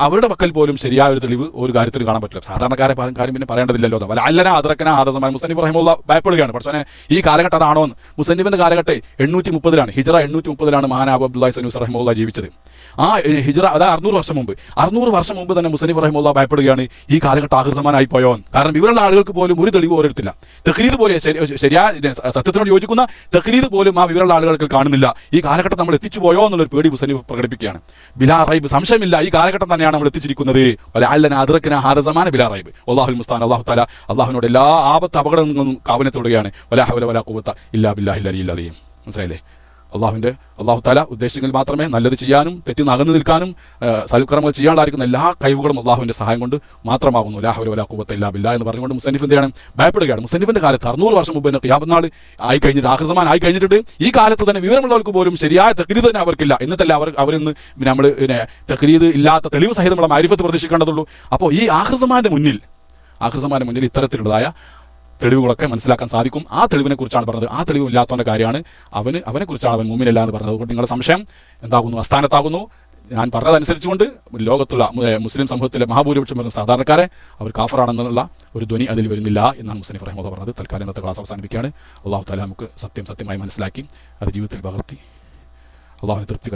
അവരുടെ പക്കൽ പോലും ശരിയായ ഒരു തെളിവ് ഒരു കാര്യത്തിൽ കാണാൻ പറ്റില്ല. സാധാരണക്കാരെ കാര്യം പിന്നെ പറയേണ്ടതില്ലല്ലോ. വല്ല അല്ലന അതറക്കന ആദസമാൻ മുസന്നിഫ് റഹിമുള്ള ഭയപ്പെടുകയാണ്. പക്ഷേ ഈ കാലഘട്ടം അതാണോ എന്ന്. മുസന്നിഫിന്റെ കാലഘട്ടം 830 ഹിജ്റ 830 മഹാനാബ് അബ്ദുല്ലാഹി സനൂസ് റഹിമുള്ള ജീവിച്ചത്. ആ ഹിജ്റ അതായത് 600 വർഷം മുമ്പ് തന്നെ മുസന്നിഫ് റഹിമുള്ള ഭയപ്പെടുകയാണ് ഈ കാലഘട്ടം ആഹൃസമാനായി പോയോ. കാരണം ഇവരുള്ള ആളുകൾക്ക് പോലും ഒരു തെളിവ് ഓരോരുത്തില്ല. തഖ്ലീദ് പോലെ ശരിയായ സത്യത്തിനോട് യോജിക്കുന്ന തഖ്ലീദ് പോലും ആ വിവരമുള്ള ആളുകൾക്ക് കാണുന്നില്ല. ഈ കാലഘട്ടം നമ്മൾ എത്തിച്ചു പോയോ എന്നുള്ളൊരു പേടി മുസന്നിഫ് പ്രകടിപ്പിക്കുകയാണ്. ബിലാ റൈബ്, സംശയമില്ല ഈ കാലഘട്ടം തന്നെയാണ് നമ്മൾ എത്തിച്ചിരിക്കുന്നത്. അല്ലാഹുൽ മുസ്താൻ. അല്ലാഹു തആല അല്ലാഹുവിനോട് എല്ലാ ആപത്ത് അപകടങ്ങളും കാവനത്തോടുകയാണ്. വലാ ഹൗല വലാ ഖുവത ഇല്ലാ ബില്ലാഹിൽ അലിയിൽ അലീം. മനസ്സിലായില്ലേ? അല്ലാഹു തആല ഉദ്ദേശിച്ചെങ്കിൽ മാത്രമേ നല്ലത് ചെയ്യാനും തെറ്റിൽ അകന്നു നിൽക്കാനും സൽക്കർമ്മങ്ങൾ ചെയ്യാണ്ടായിരിക്കുന്ന എല്ലാ കഴിവുകളും അല്ലാഹുവിന്റെ സഹായം കൊണ്ട് മാത്രമാകുന്നു. ലാ ഹൗല വലാ ഖുവത ഇല്ലാ ബില്ലാഹ് എന്ന് പറഞ്ഞുകൊണ്ട് മുസന്നിഫ് എന്താണ് ഭയപ്പെടുകയാണ്. മുസന്നിഫിന്റെ കാലത്ത് 600 വർഷം മുമ്പ് തന്നെ ഖിയാമത്ത് നാൾ ആയി കഴിഞ്ഞിട്ട് ആഖിർ സമാൻ ആയി കഴിഞ്ഞിട്ട് ഈ കാലത്ത് തന്നെ വിവരമുള്ളവർക്ക് പോലും ശരിയായ തഖ്ലീദ് തന്നെ അവർക്കില്ല. എന്നിട്ടല്ല അവരിന്ന് നമ്മൾ തഖ്ലീദ് ഇല്ലാത്ത തെളിവ് സഹിതമുള്ള മാരിഫത്ത് പ്രതീക്ഷിക്കേണ്ടതുള്ളൂ. അപ്പോൾ ഈ ആഖിർ സമാന്റെ മുന്നിൽ ഇത്തരത്തിലുള്ളതായ തെളിവുകളൊക്കെ മനസ്സിലാക്കാൻ സാധിക്കും. ആ തെളിവിനെ കുറിച്ചാണ് പറഞ്ഞത്. ആ തെളിവ് ഇല്ലാത്തവന്റെ കാര്യമാണ് അവനെ കുറിച്ചാണ് അവൻ മുഅ്മിനല്ല എന്ന് പറഞ്ഞത്. അതുകൊണ്ട് നിങ്ങളുടെ സംശയം എന്താകുന്നു? അസ്ഥാനത്താകുന്നു. ഞാൻ പറഞ്ഞതനുസരിച്ചുകൊണ്ട് ലോകത്തുള്ള മുസ്ലിം സമൂഹത്തിലെ മഹാഭൂരിപക്ഷം വരുന്ന സാധാരണക്കാരെ അവർ കാഫറാണെന്നുള്ള ഒരു ധ്വനി അതിൽ വരുന്നില്ല എന്നാണ് മുസ്ലിം റഹിമഹുല്ലാഹ് പറഞ്ഞത്. തൽക്കാലം ഇന്നത്തെ ക്ലാസ് അവസാനിപ്പിക്കുകയാണ്. അല്ലാഹു തആല നമുക്ക് സത്യമായി മനസ്സിലാക്കി അത് ജീവിതത്തിൽ പകർത്തി അള്ളാഹുവിനെ തൃപ്തി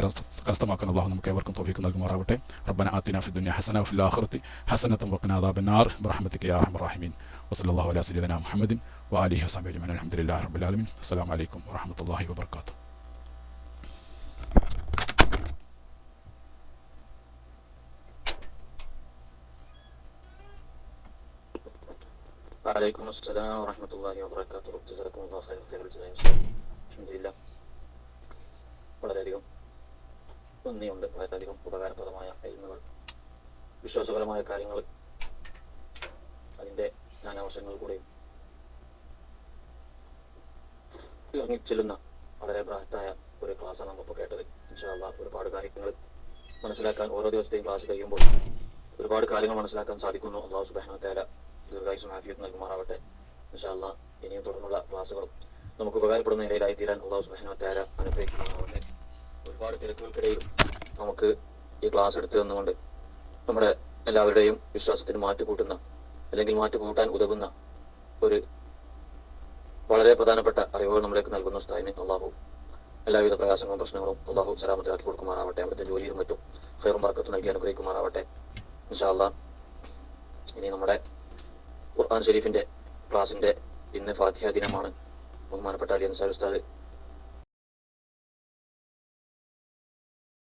കരസ്ഥമാക്കാൻ അള്ളാഹു നമുക്ക് ഏവർക്കും തൗഫീഖ് നൽകുമാറാവട്ടെ. റബ്ബന ആതിനാ ഫിദ്ദുനിയ ഹസന വഫിൽ ആഖിറതി ഹസനതൻ വഖിനാ അദാബന്നാർ ബിറഹ്മതിക യാ അർഹമർ റഹീമീൻ. വസല്ലല്ലാഹു അലാ സയ്യിദിനാ മുഹമ്മദിൻ വആലിഹി വസഹ്ബിഹി അജ്മഈൻ. അൽഹംദുലില്ലാഹി റബ്ബിൽ ആലമീൻ. അസ്സലാമു അലൈക്കും വറഹ്മത്തുള്ളാഹി വബറകാതുഹു. വഅലൈക്കും അസ്സലാം വറഹ്മത്തുള്ളാഹി വബറകാതുഹു. ജസാകുമുല്ലാഹു ഖൈറൻ. അൽഹംദുലില്ലാഹ്, വളരെയധികം നന്ദിയുണ്ട്. വളരെയധികം ഉപകാരപ്രദമായ ഇൽമുകൾ, വിശ്വാസപരമായ കാര്യങ്ങൾ, അതിൻ്റെ നാനാവശങ്ങൾ കൂടെയും ഇറങ്ങിച്ചെല്ലുന്ന വളരെ ബൃഹത്തായ ഒരു ക്ലാസ്സാണ് നമ്മളിപ്പോൾ കേട്ടത്. ഇൻഷാ അല്ലാഹ് ഒരുപാട് കാര്യങ്ങൾ മനസ്സിലാക്കാൻ ഓരോ ദിവസത്തെയും ക്ലാസ് കഴിയുമ്പോൾ ഒരുപാട് കാര്യങ്ങൾ മനസ്സിലാക്കാൻ സാധിക്കുന്നു. അല്ലാഹു സുബ്ഹാനഹു വ തആല ദീർഘായുസ്സും ആഫിയത്തും നൽകുമാറാവട്ടെ. ഇൻഷാ അല്ലാഹ് ഇനിയും തുടർന്നുള്ള ക്ലാസ്സുകളും നമുക്ക് ഉപകാരപ്പെടുന്ന നിലയിലായി തീരാൻ അല്ലാഹു സുബ്ഹാനഹു വ തആല അനുഗ്രഹിക്കുമാറാവട്ടെ. ഒരുപാട് തിരക്കുകൾക്കിടയിൽ നമുക്ക് ഈ ക്ലാസ് എടുത്തു തന്നുകൊണ്ട് നമ്മുടെ എല്ലാവരുടെയും വിശ്വാസത്തിന് മാറ്റുകൂട്ടുന്ന അല്ലെങ്കിൽ മാറ്റുകൂട്ടാൻ ഉതകുന്ന ഒരു വളരെ പ്രധാനപ്പെട്ട അറിവുകൾ നമ്മളിലേക്ക് നൽകുന്ന ഉസ്താദിന് അള്ളാഹു എല്ലാവിധ പ്രയാസങ്ങളും പ്രശ്നങ്ങളും അള്ളാഹു സലാമത്തിലാക്കി കൊടുക്കുമാറാവട്ടെ. അവിടുത്തെ ജോലിയിലും മറ്റും ഖൈറും ബർക്കത്തും നൽകി അനുഗ്രഹിക്കുമാറാവട്ടെ. ഇൻഷാ അല്ലാഹ് ഇനി നമ്മുടെ ഖുർആൻ ഷരീഫിന്റെ ക്ലാസിന്റെ ഇന്ന് ഫാത്തിഹ ദിനമാണ്. ബഹുമാനപ്പെട്ട അലി അൻസാരി ഉസ്താദ്